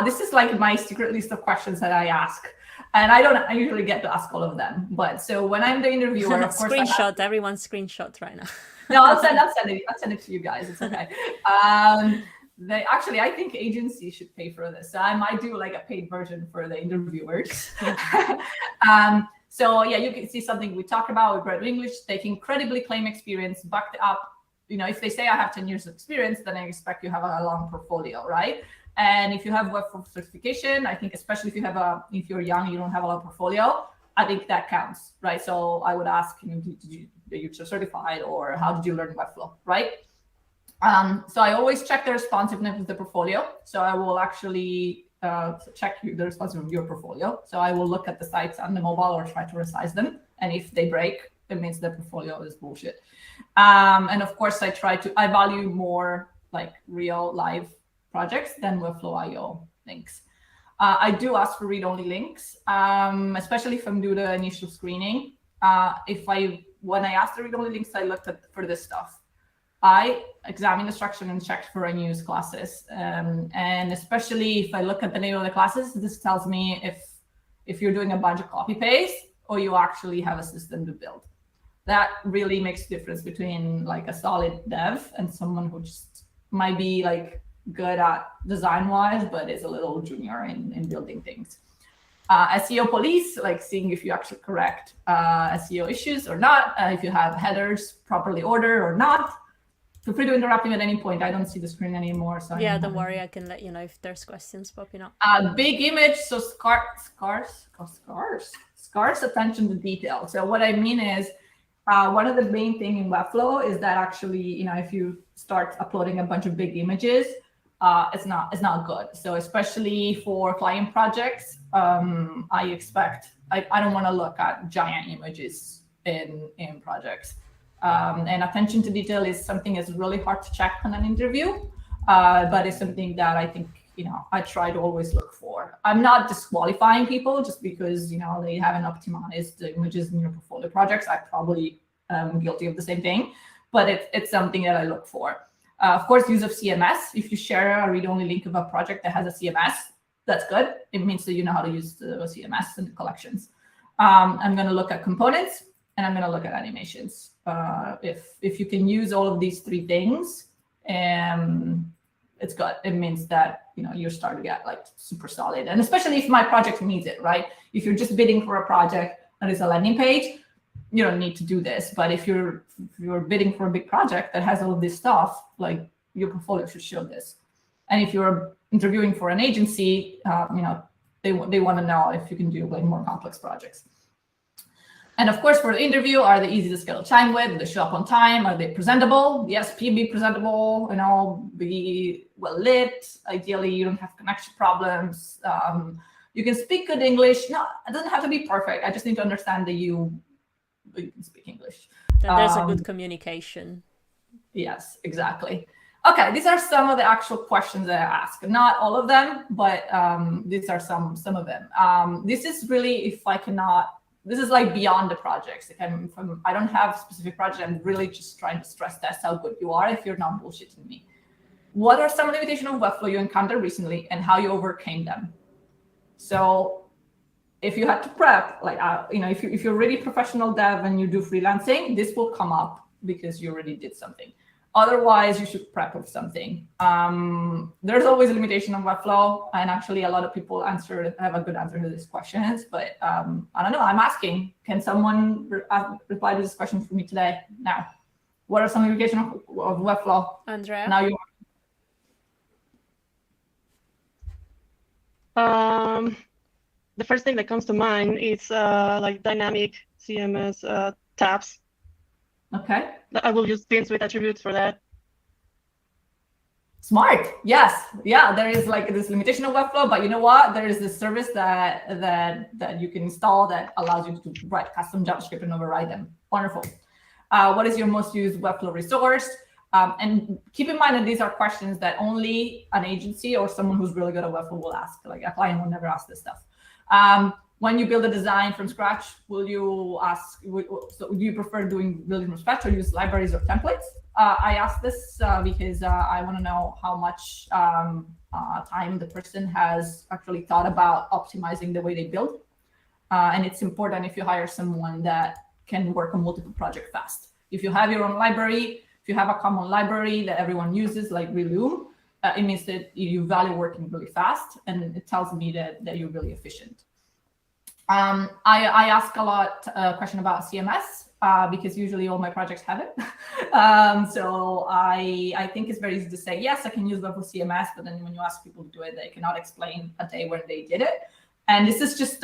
this is like my secret list of questions that I ask. And I usually get to ask all of them. But so when I'm the interviewer, of course, everyone screenshot right now. No, I'll send it to you guys. It's okay. I think agencies should pay for this. So I might do like a paid version for the interviewers. So yeah, you can see something we talk about with Great English. They can credibly claim experience, backed up. If they say I have 10 years of experience, then I expect you have a long portfolio, right? And if you have Webflow certification, I think especially if you're young, you don't have a long portfolio, I think that counts, right? So I would ask, are you certified, or how did you learn Webflow, right? So I always check the responsiveness of the portfolio. So I will actually check the responsiveness of your portfolio. So I will look at the sites on the mobile or try to resize them. And if they break, it means the portfolio is bullshit. And of course, I value more like real live projects than Webflow.io links. I do ask for read-only links, especially if I'm doing the initial screening. When I ask the read-only links, I look for this stuff. I examine the structure and check for unused classes. And especially if I look at the name of the classes, this tells me if you're doing a bunch of copy paste or you actually have a system to build. That really makes a difference between like a solid dev and someone who just might be like good at design wise, but is a little junior in building things. SEO police, like seeing if you actually correct SEO issues or not, if you have headers properly ordered or not. Feel free to interrupt me at any point. I don't see the screen anymore. So yeah, don't worry. I can let you know if there's questions popping up. Big image, so scarce attention to detail. So what I mean is, one of the main things in Webflow is that actually, if you start uploading a bunch of big images, it's not good. So especially for client projects, I don't want to look at giant images in projects. And attention to detail is something that's really hard to check on an interview, but it's something that I think, I try to always look for. I'm not disqualifying people just because, they haven't optimized the images in your portfolio projects. I probably am guilty of the same thing, but it's something that I look for. Of course, use of CMS. If you share a read-only link of a project that has a CMS, that's good. It means that you know how to use the CMS and the collections. I'm going to look at components and I'm going to look at animations. If you can use all of these three things, it's good. It means that you're starting to get like super solid, and especially if my project needs it, right? If you're just bidding for a project that is a landing page, you don't need to do this. But if you're bidding for a big project that has all of this stuff, like your portfolio should show this. And if you're interviewing for an agency, they want to know if you can do like more complex projects. And of course, for the interview, are they easy to schedule time with? Do they show up on time? Are they presentable? Yes, be presentable, be well lit. Ideally, you don't have connection problems. You can speak good English. No, it doesn't have to be perfect. I just need to understand that you can speak English. That there's a good communication. Yes, exactly. Okay, these are some of the actual questions that I ask. Not all of them, but these are some of them. This is really, if I cannot, this is like beyond the projects. I don't have specific projects. I'm really just trying to stress test how good you are if you're not bullshitting me. What are some limitations of Webflow you encountered recently and how you overcame them? So if you had to prep, like, if you're already professional dev and you do freelancing, this will come up because you already did something. Otherwise, you should prep with something. There's always a limitation on Webflow, and actually a lot of people have a good answer to these questions, but I don't know, I'm asking, can someone reply to this question for me today, now? What are some limitations of Webflow? Andrea? Now you. The first thing that comes to mind is like dynamic CMS tabs. Okay. I will use pins with attributes for that. Smart. Yes. Yeah, there is like this limitation of Webflow, but you know what? There is this service that you can install that allows you to write custom JavaScript and override them. Wonderful. What is your most used Webflow resource? And keep in mind that these are questions that only an agency or someone who's really good at Webflow will ask. Like a client will never ask this stuff. When you build a design from scratch, do you prefer building from scratch or use libraries or templates? I ask this because I want to know how much time the person has actually thought about optimizing the way they build. And it's important if you hire someone that can work on multiple projects fast. If you have your own library, if you have a common library that everyone uses, like Reloom, it means that you value working really fast, and it tells me that you're really efficient. I ask a lot question about CMS because usually all my projects have it. So I think it's very easy to say, yes, I can use Webflow CMS, but then when you ask people to do it, they cannot explain a day when they did it. And this is just,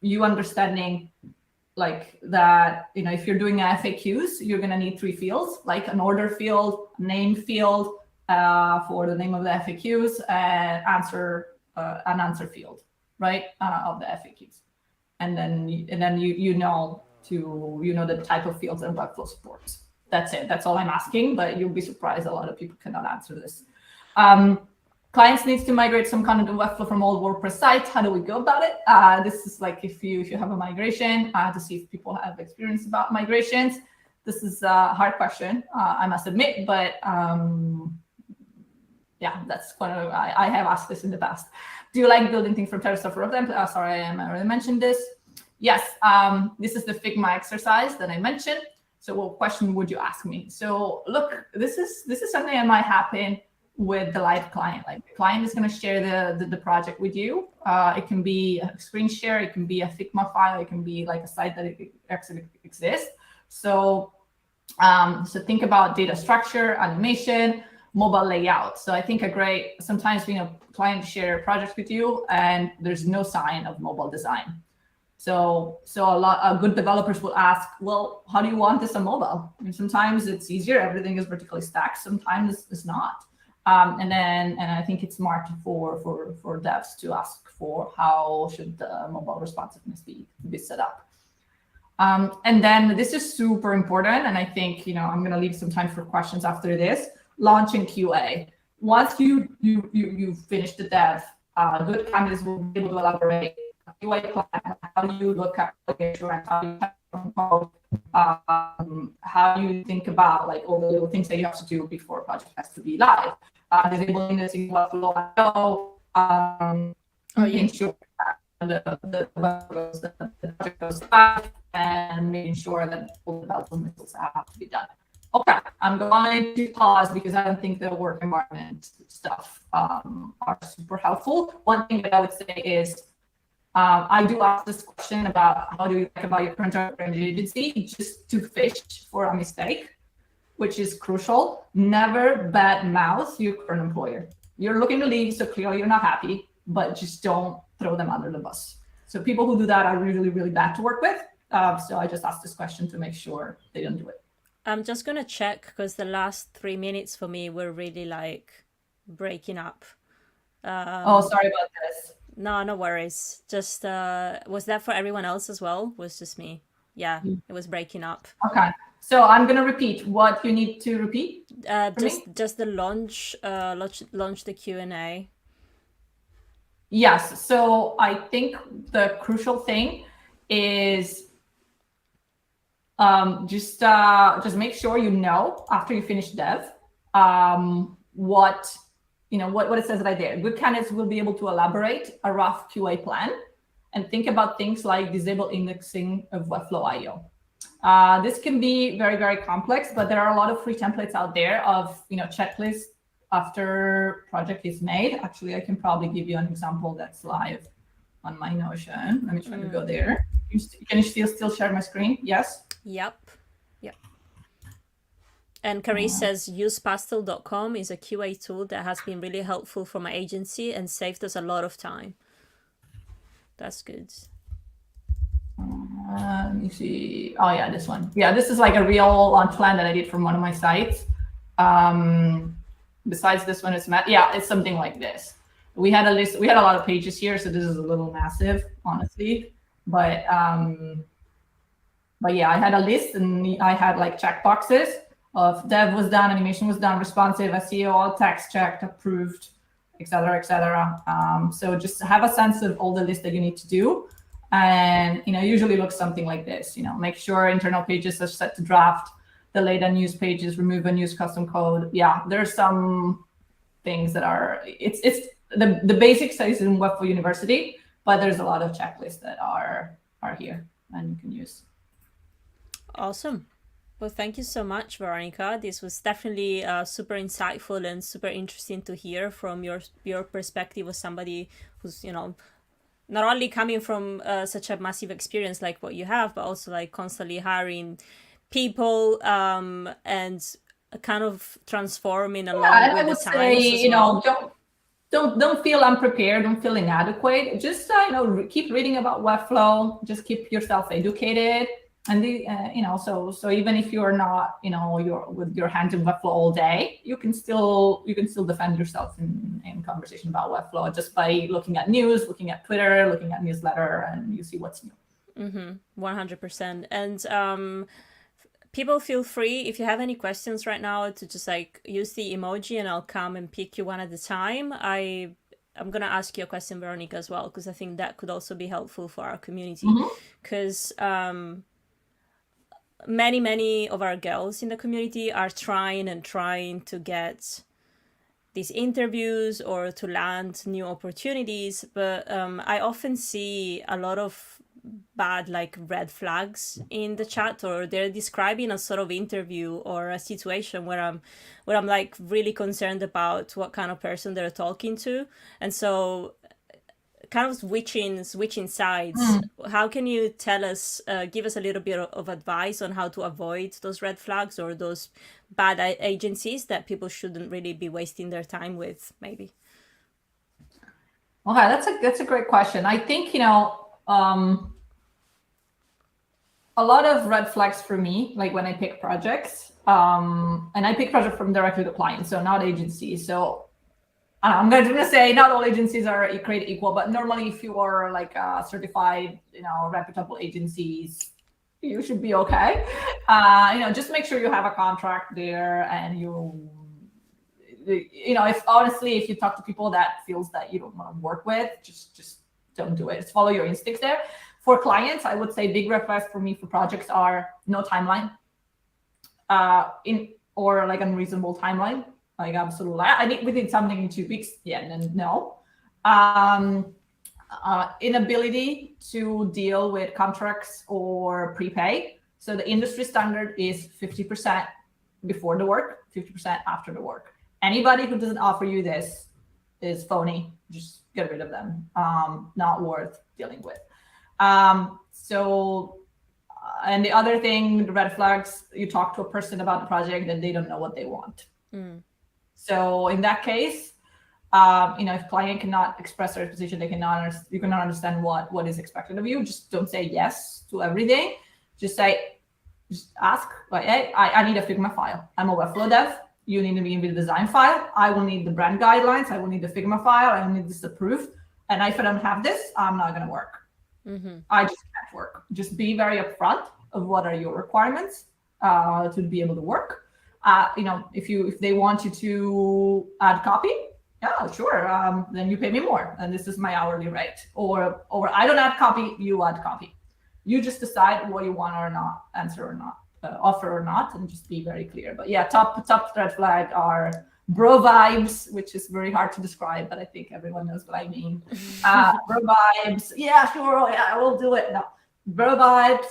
you understanding like that, if you're doing FAQs, you're going to need 3 fields, like an order field, name field for the name of the FAQs, and an answer field, right, of the FAQs. And then you know the type of fields that Webflow supports. That's it. That's all I'm asking, but you'll be surprised a lot of people cannot answer this. Clients needs to migrate some content to Webflow from old WordPress sites. How do we go about it? This is like if you have a migration to see if people have experience about migrations. This is a hard question, I must admit, but yeah, that's quite. I have asked this in the past. Do you like building things from scratch for them? Sorry, I already mentioned this. Yes, this is the Figma exercise that I mentioned. So what question would you ask me? So look, this is something that might happen with the live client. Like the client is going to share the project with you. It can be a screen share, it can be a Figma file, it can be like a site that actually exists. So think about data structure, animation, mobile layout. So I think sometimes clients share projects with you and there's no sign of mobile design. So a lot of good developers will ask, well, how do you want this on mobile? I mean, sometimes it's easier, everything is vertically stacked, sometimes it's not. And I think it's smart for devs to ask for how should the mobile responsiveness be set up. And then this is super important, and I think I'm going to leave some time for questions after this. Launching QA. Once you finish the dev, good candidates will be able to elaborate QA plan. How do you look at insurance? How do you think about like all the little things that you have to do before a project has to be live? Disabling the single flow, making sure that the project goes live, and making sure that all the development have to be done. Okay, I'm going to pause because I don't think the work environment stuff are super helpful. One thing that I would say is I do ask this question about how do you think about your current agency, just to fish for a mistake, which is crucial. Never badmouth your current employer. You're looking to leave, so clearly you're not happy, but just don't throw them under the bus. So people who do that are really, really bad to work with. So I just asked this question to make sure they don't do it. I'm just going to check because the last 3 minutes for me were really like breaking up. Oh, sorry about this. No worries. Just, was that for everyone else as well? Was just me? Yeah, it was breaking up. Okay. So I'm going to repeat what you need to repeat. Just the launch the Q&A. Yes. So I think the crucial thing is just make sure you know after you finish dev what it says right there. Good candidates will be able to elaborate a rough QA plan and think about things like disable indexing of Webflow IO. This can be very, very complex, but there are a lot of free templates out there of checklists after project is made. Actually, I can probably give you an example that's live on my Notion. Let me try to go there. Can you still share my screen? Yes? Yep. And Carice says usepastel.com is a QA tool that has been really helpful for my agency and saved us a lot of time. That's good. Let me see. Oh yeah, this one. Yeah, this is like a real launch plan that I did from one of my sites. Besides this one, it's something like this. We had a list. We had a lot of pages here, so this is a little massive, honestly. But yeah, I had a list and I had like checkboxes of dev was done, animation was done, responsive, SEO, all text checked, approved, etc., etc. So just have a sense of all the list that you need to do. And usually looks something like this. Make sure internal pages are set to draft, delete unused pages, remove unused custom code. Yeah, there's some things that are it's the basics is in Webflow University, but there's a lot of checklists that are here and you can use. Awesome. Well, thank you so much, Veronica. This was definitely super insightful and super interesting to hear from your perspective as somebody who's not only coming from such a massive experience like what you have, but also like constantly hiring people and kind of transforming along with the times as well. Don't feel unprepared, don't feel inadequate. Just keep reading about Webflow. Just keep yourself educated, and so even if you're not you're with your hands in Webflow all day, you can still defend yourself in conversation about Webflow just by looking at news, looking at Twitter, looking at newsletter, and you see what's new. 100%. And people feel free, if you have any questions right now, to just like use the emoji and I'll come and pick you one at a time. I'm going to ask you a question, Veronica, as well, because I think that could also be helpful for our community. Because many of our girls in the community are trying to get these interviews or to land new opportunities. But I often see a lot of bad like red flags in the chat, or they're describing a sort of interview or a situation where I'm like really concerned about what kind of person they're talking to, and so kind of switching sides. How can you tell us, give us a little bit of advice on how to avoid those red flags or those bad agencies that people shouldn't really be wasting their time with, maybe? Okay, that's a great question. I think a lot of red flags for me, like when I pick projects, and I pick projects from directly to clients, so not agencies. So I'm going to say not all agencies are created equal, but normally if you are like certified, reputable agencies, you should be okay. Just make sure you have a contract there, and if you talk to people that feels that you don't want to work with, just don't do it. Just follow your instincts there. For clients, I would say big red flags for me for projects are no timeline, or like unreasonable timeline. Like absolutely, we did something in 2 weeks. Yeah, and no. Inability to deal with contracts or prepay. So the industry standard is 50% before the work, 50% after the work. Anybody who doesn't offer you this is phony. Just get rid of them. Not worth dealing with. And the other thing, the red flags, you talk to a person about the project and they don't know what they want. So in that case, if client cannot express their position, you cannot understand what is expected of you. Just don't say yes to everything. Just ask, like, hey, I need a Figma file. I'm a Webflow dev. You need to be in the design file. I will need the brand guidelines. I will need the Figma file. I will need this approved. And if I don't have this, I'm not going to work. I just can't work. Just be very upfront of what are your requirements to be able to work. If they want you to add copy, yeah, sure. Then you pay me more, and this is my hourly rate. Or I don't add copy, you add copy. You just decide what you want or not, answer or not, offer or not, and just be very clear. But yeah, top red flag are bro vibes, which is very hard to describe, but I think everyone knows what I mean. Bro vibes, yeah, sure, yeah, I will do it. No, bro vibes,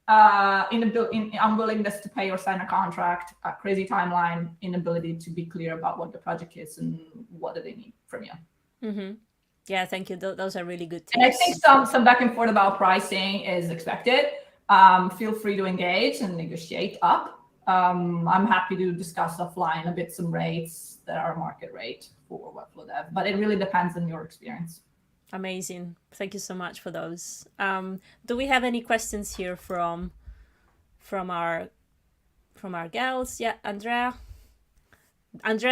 unwillingness to pay or sign a contract, a crazy timeline, inability to be clear about what the project is and what do they need from you. Mm-hmm. Yeah, thank you. Those are really good tips. And I think some back and forth about pricing is expected. Feel free to engage and negotiate up. I'm happy to discuss offline a bit some rates that are market rate for Webflow Dev, but it really depends on your experience. Amazing. Thank you so much for those. Do we have any questions here from our gals? Yeah, Andrea,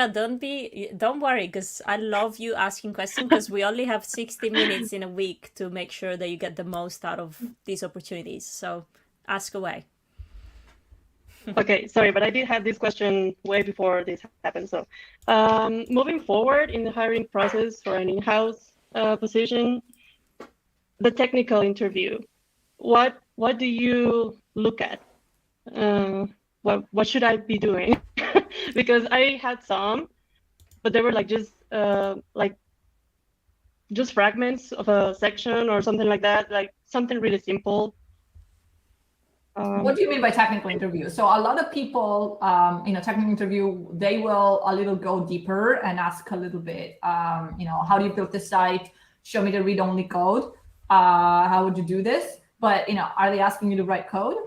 don't worry, because I love you asking questions, because we only have 60 minutes in a week to make sure that you get the most out of these opportunities. So ask away. Okay, sorry, but I did have this question way before this happened. So moving forward in the hiring process for an in-house position, the technical interview, what do you look at? What should I be doing? Because I had some, but they were just fragments of a section or something like that, like something really simple. What do you mean by technical interview? So a lot of people in a technical interview, they will a little go deeper and ask a little bit, how do you build this site? Show me the read-only code. How would you do this? But, are they asking you to write code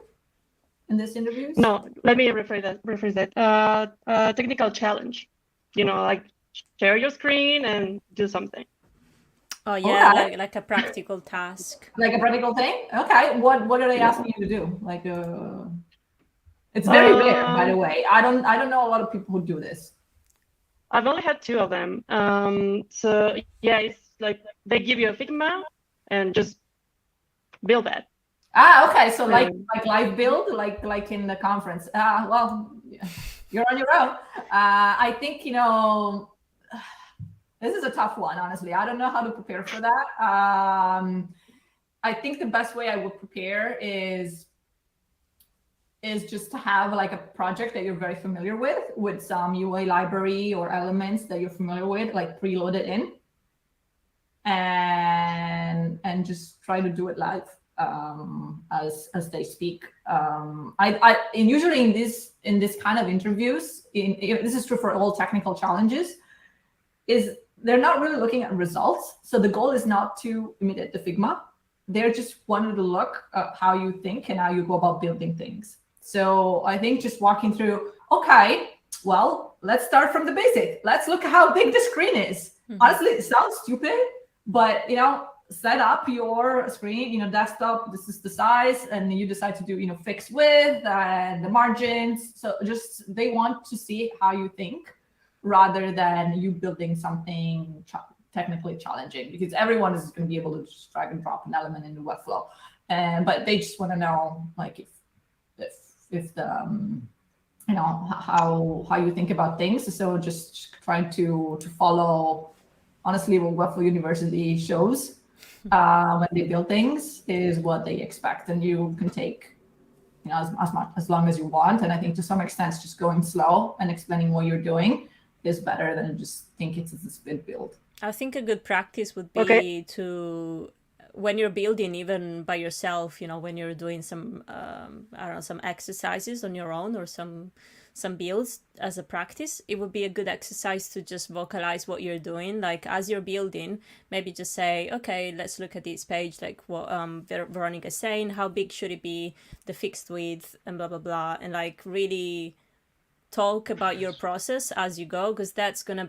in this interviews? No, let me rephrase that. Technical challenge, like share your screen and do something. Oh yeah, okay. like a practical task. Like a practical thing? Okay. What are they asking you to do? Like it's very rare, by the way. I don't know a lot of people who do this. I've only had 2 of them. So yeah, it's like they give you a Figma and just build that. Okay. So like live build, like in the conference. Well, you're on your own. I think this is a tough one, honestly. I don't know how to prepare for that. I think the best way I would prepare is just to have like a project that you're very familiar with some UI library or elements that you're familiar with, like preloaded in, and just try to do it live as they speak. I usually in this kind of interviews, this is true for all technical challenges, is they're not really looking at results. So the goal is not to imitate the Figma. They're just wanting to look at how you think and how you go about building things. So I think just walking through, okay, well, let's start from the basic. Let's look at how big the screen is. Mm-hmm. Honestly, it sounds stupid, but set up your screen, desktop, this is the size, and you decide to do, fixed width and the margins. So just, they want to see how you think, rather than you building something technically challenging, because everyone is going to be able to just drag and drop an element into Webflow, but they just want to know, like, if the how you think about things. So just trying to follow, honestly, what Webflow University shows when they build things is what they expect, and you can take as long as you want. And I think to some extent, just going slow and explaining what you're doing is better than just think it's a split build. I think a good practice would be to, when you're building even by yourself, when you're doing some some exercises on your own or some builds as a practice, it would be a good exercise to just vocalize what you're doing. Like as you're building, maybe just say, okay, let's look at this page, like what Veronica is saying, how big should it be, the fixed width, and blah, blah, blah. And like really talk about your process as you go, because that's gonna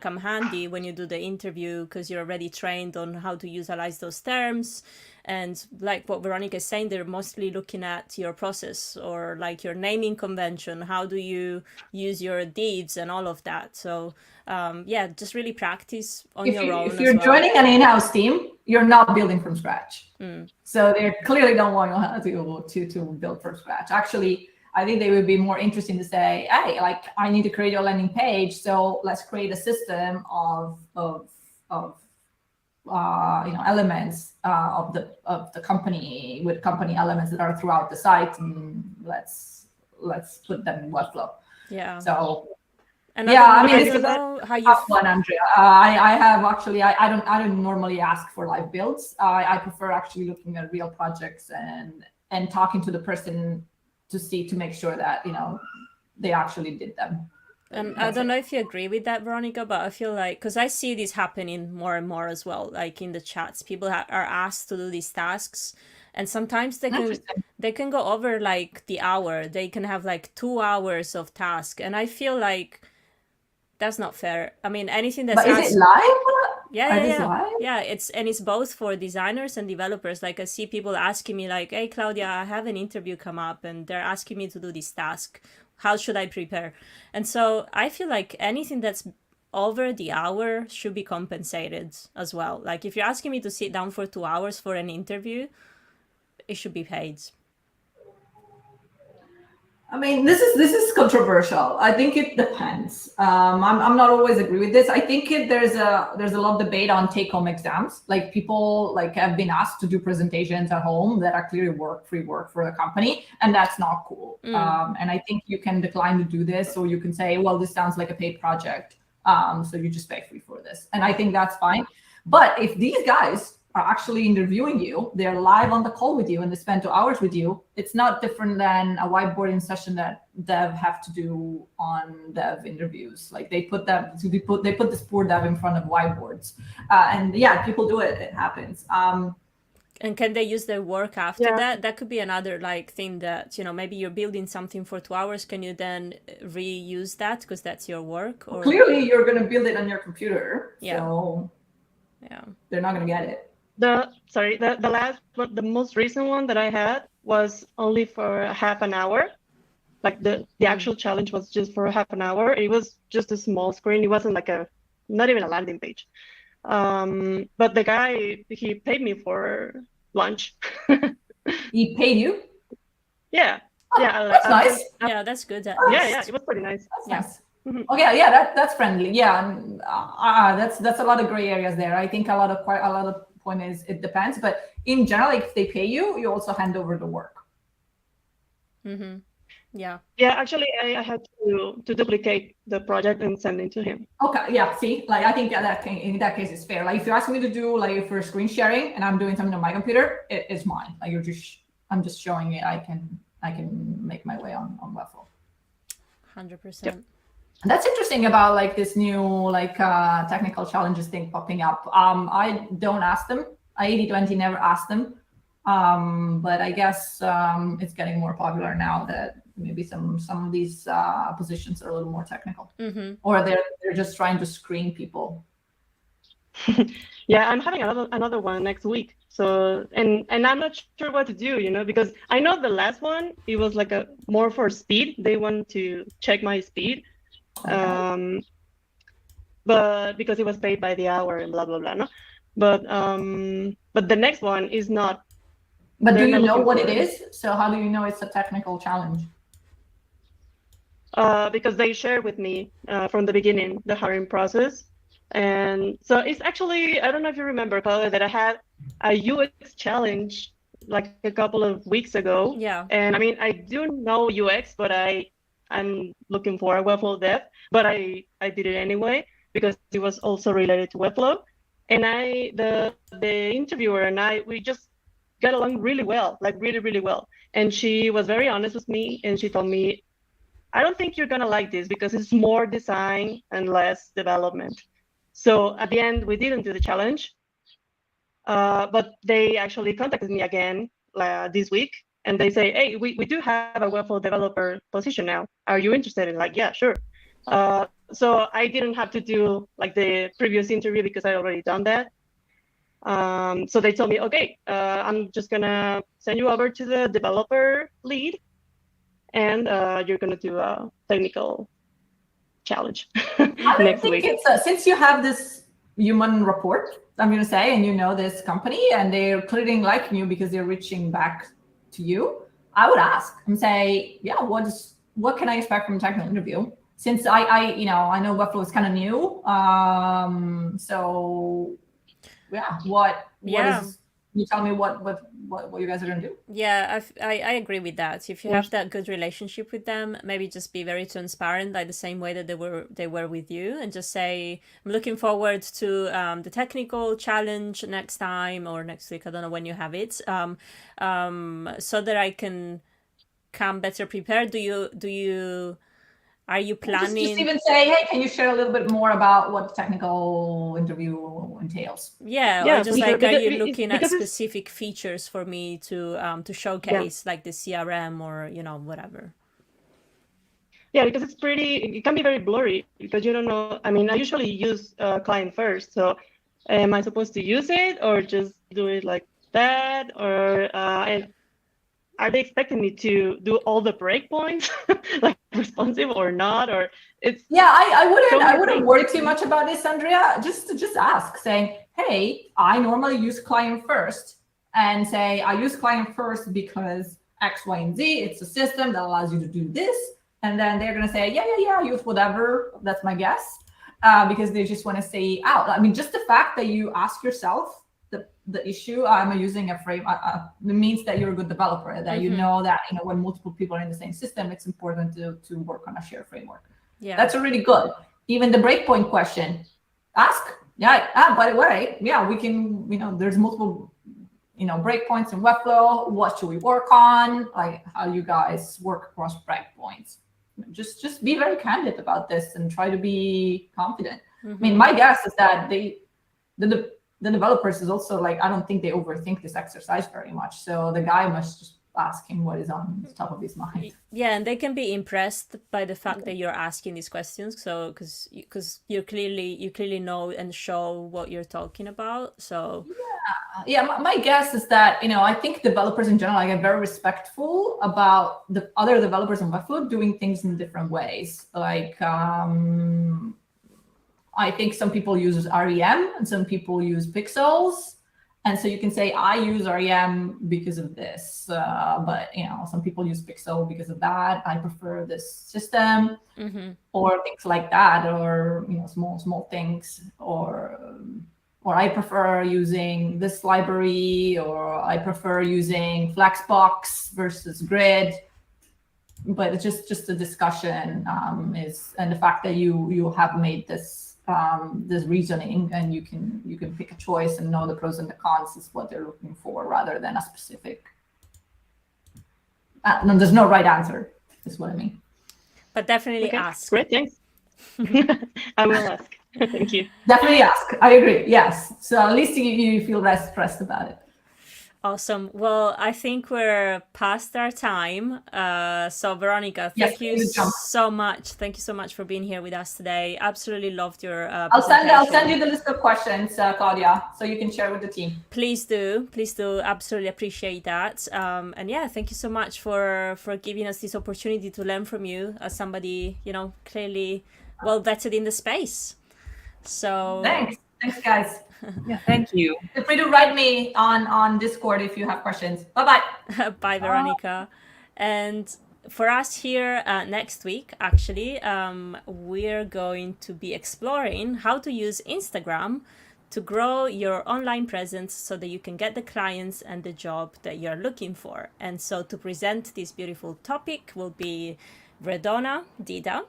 come handy when you do the interview, because you're already trained on how to utilize those terms. And like what Veronica is saying, they're mostly looking at your process or like your naming convention. How do you use your divs and all of that? So just really practice on your own. If you're joining an in-house team, you're not building from scratch. So they clearly don't want you to build from scratch. Actually, I think they would be more interested to say, hey, like I need to create your landing page, so let's create a system of elements of the company with company elements that are throughout the site, and let's put them in Webflow. Yeah. So. And I mean, this it's is a how you tough one, Andrea. I have actually, I don't normally ask for live builds. I prefer actually looking at real projects and talking to the person to make sure that they actually did them. And I don't know if you agree with that, Veronica, but I feel like, because I see this happening more and more as well, like in the chats, people are asked to do these tasks, and sometimes they can go over like the hour. They can have like 2 hours of task, and I feel like that's not fair. I mean, anything that's But is it live? Yeah, it's both for designers and developers. Like I see people asking me like, hey Claudia, I have an interview come up and they're asking me to do this task. How should I prepare? And so I feel like anything that's over the hour should be compensated as well. Like if you're asking me to sit down for 2 hours for an interview, it should be paid. I mean, this is controversial. I think it depends. I'm not always agree with this. I think there's a lot of debate on take-home exams. Like people like have been asked to do presentations at home that are clearly free work for the company, and that's not cool. And I think you can decline to do this, or you can say, well, this sounds like a paid project, so you just pay free for this. And I think that's fine. But if these guys are actually interviewing you, they're live on the call with you, and they spend 2 hours with you, it's not different than a whiteboarding session that dev have to do on dev interviews. Like they put this poor dev in front of whiteboards, and yeah, people do it. It happens. And can they use their work after that? That could be another like thing that, maybe you're building something for 2 hours. Can you then reuse that because that's your work? Or clearly you're going to build it on your computer. Yeah. So they're not going to get it. The most recent one that I had was only for half an hour. Like the actual challenge was just for half an hour. It was just a small screen. It wasn't like not even a landing page. But the guy, he paid me for lunch. He paid you? Yeah. Oh, that's nice. Yeah, that's good. Yeah, it was pretty nice. That's nice. Mm-hmm. Okay, yeah, that's friendly. Yeah, and, that's a lot of gray areas there. I think a lot of point is it depends, but in general, if they pay you, you also hand over the work. Mm-hmm. Yeah. Yeah, actually, I had to duplicate the project and send it to him. Okay, yeah. See, like I think in that case is fair. Like if you ask me to do like for screen sharing and I'm doing something on my computer, it is mine. Like I'm just showing it. I can make my way on Webflow. 100%. Yep. And that's interesting about like this new like technical challenges thing popping up. I don't ask them. I 80/20 never ask them. But I guess it's getting more popular now that maybe some of these positions are a little more technical, or they're just trying to screen people. Yeah, I'm having another one next week. So and I'm not sure what to do, because I know the last one it was like a more for speed. They want to check my speed. Okay. But because it was paid by the hour and blah blah blah, no. But the next one is not. But do you know what it is? So how do you know it's a technical challenge? Because they shared with me from the beginning the hiring process, and so it's actually, I don't know if you remember, Claudia, that I had a UX challenge like a couple of weeks ago. Yeah. And I mean, I do know UX, but I'm looking for a Webflow dev, but I did it anyway because it was also related to Webflow. And the interviewer and we just got along really well, like really, really well. And she was very honest with me, and she told me, I don't think you're gonna like this because it's more design and less development. So at the end, we didn't do the challenge, but they actually contacted me again this week. And they say, hey, we do have a Webflow developer position now. Are you interested? And like, yeah, sure. So I didn't have to do like the previous interview because I already done that. So they told me, okay, I'm just gonna send you over to the developer lead, and you're gonna do a technical challenge next week. Since you have this human rapport, I'm going to say, and you know this company, and they're clearly liking you because they're reaching back to you, I would ask and say, yeah, what can I expect from a technical interview? Since I know Webflow is kind of new, so yeah, what is? Can you tell me what you guys are gonna do? Yeah, I agree with that. If you have that good relationship with them, maybe just be very transparent, like the same way that they were with you, and just say, "I'm looking forward to the technical challenge next time or next week. I don't know when you have it, so that I can come better prepared." Are you planning? Just even say, hey, can you share a little bit more about what the technical interview entails? Yeah, or just like, are you looking at specific features for me to showcase, like the CRM or whatever? Yeah, because it can be very blurry because you don't know. I mean, I usually use client first, so am I supposed to use it or just do it like that, or and are they expecting me to do all the breakpoints, like responsive or not? Or it's I wouldn't worry too much about this, Andrea. Just ask, saying, hey, I normally use client first, and say I use client first because X, Y, and Z. It's a system that allows you to do this, and then they're gonna say, yeah, use whatever. That's my guess, because they just want to say out. I mean, just the fact that you ask yourself the issue, I'm using a frame, means that you're a good developer, that you know that when multiple people are in the same system, it's important to work on a shared framework. Yeah, that's really good. Even the breakpoint question, ask. Yeah, by the way, yeah, we can, there's multiple breakpoints in Webflow. What should we work on? Like, how you guys work across breakpoints? Just be very candid about this and try to be confident. I mean, my guess is that the developers is also like, I don't think they overthink this exercise very much. So the guy must just ask him what is on the top of his mind. Yeah, and they can be impressed by the fact that you're asking these questions. So because you clearly know and show what you're talking about. So yeah, my guess is that I think developers in general get very respectful about the other developers in Webflow doing things in different ways. Like I think some people use REM and some people use pixels. And so you can say, I use REM because of this, but some people use pixel because of that. I prefer this system, or things like that, or small things, or I prefer using this library, or I prefer using Flexbox versus Grid. But it's just a discussion, and the fact that you have made this reasoning, and you can pick a choice and know the pros and the cons is what they're looking for, rather than a specific. No, there's no right answer, is what I mean. But definitely ask. Great, thanks. I will ask. Thank you. Definitely ask. I agree. Yes. So at least you feel less stressed about it. Awesome. Well, I think we're past our time. So Veronica, thank you so much. Thank you so much for being here with us today. Absolutely loved your I'll send you the list of questions, Claudia, so you can share with the team. Please do. Absolutely appreciate that. And yeah, thank you so much for giving us this opportunity to learn from you as somebody, clearly well vetted in the space. So thanks guys. Yeah, thank you. Feel free to write me on Discord if you have questions. Bye-bye. Bye, Veronica. And for us here next week, actually, we're going to be exploring how to use Instagram to grow your online presence so that you can get the clients and the job that you're looking for. And so to present this beautiful topic will be Redona Dida.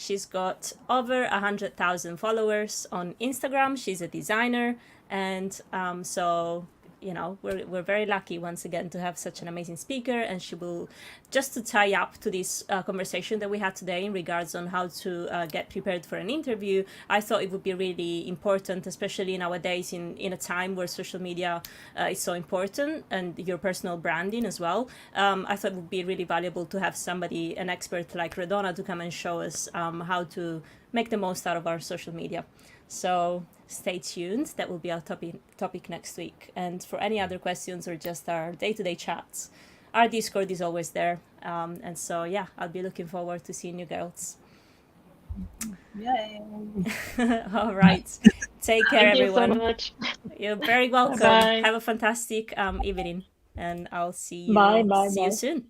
She's got over 100,000 followers on Instagram. She's a designer. And so, we're very lucky once again to have such an amazing speaker. And she will, just to tie up to this conversation that we had today in regards on how to get prepared for an interview, I thought it would be really important, especially nowadays in a time where social media is so important, and your personal branding as well. I thought it would be really valuable to have somebody, an expert like Redona, to come and show us how to make the most out of our social media. So stay tuned. That will be our topic next week. And for any other questions or just our day-to-day chats, our Discord is always there. And so, yeah, I'll be looking forward to seeing you girls. Yay. All right. Take care, Thank you so everyone. much. You're very welcome. Bye-bye. Have a fantastic evening, and I'll see you. Bye, bye, see you bye. soon.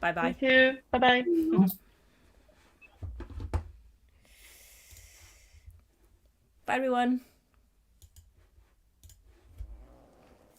Bye bye. You too. Bye-bye. Bye everyone.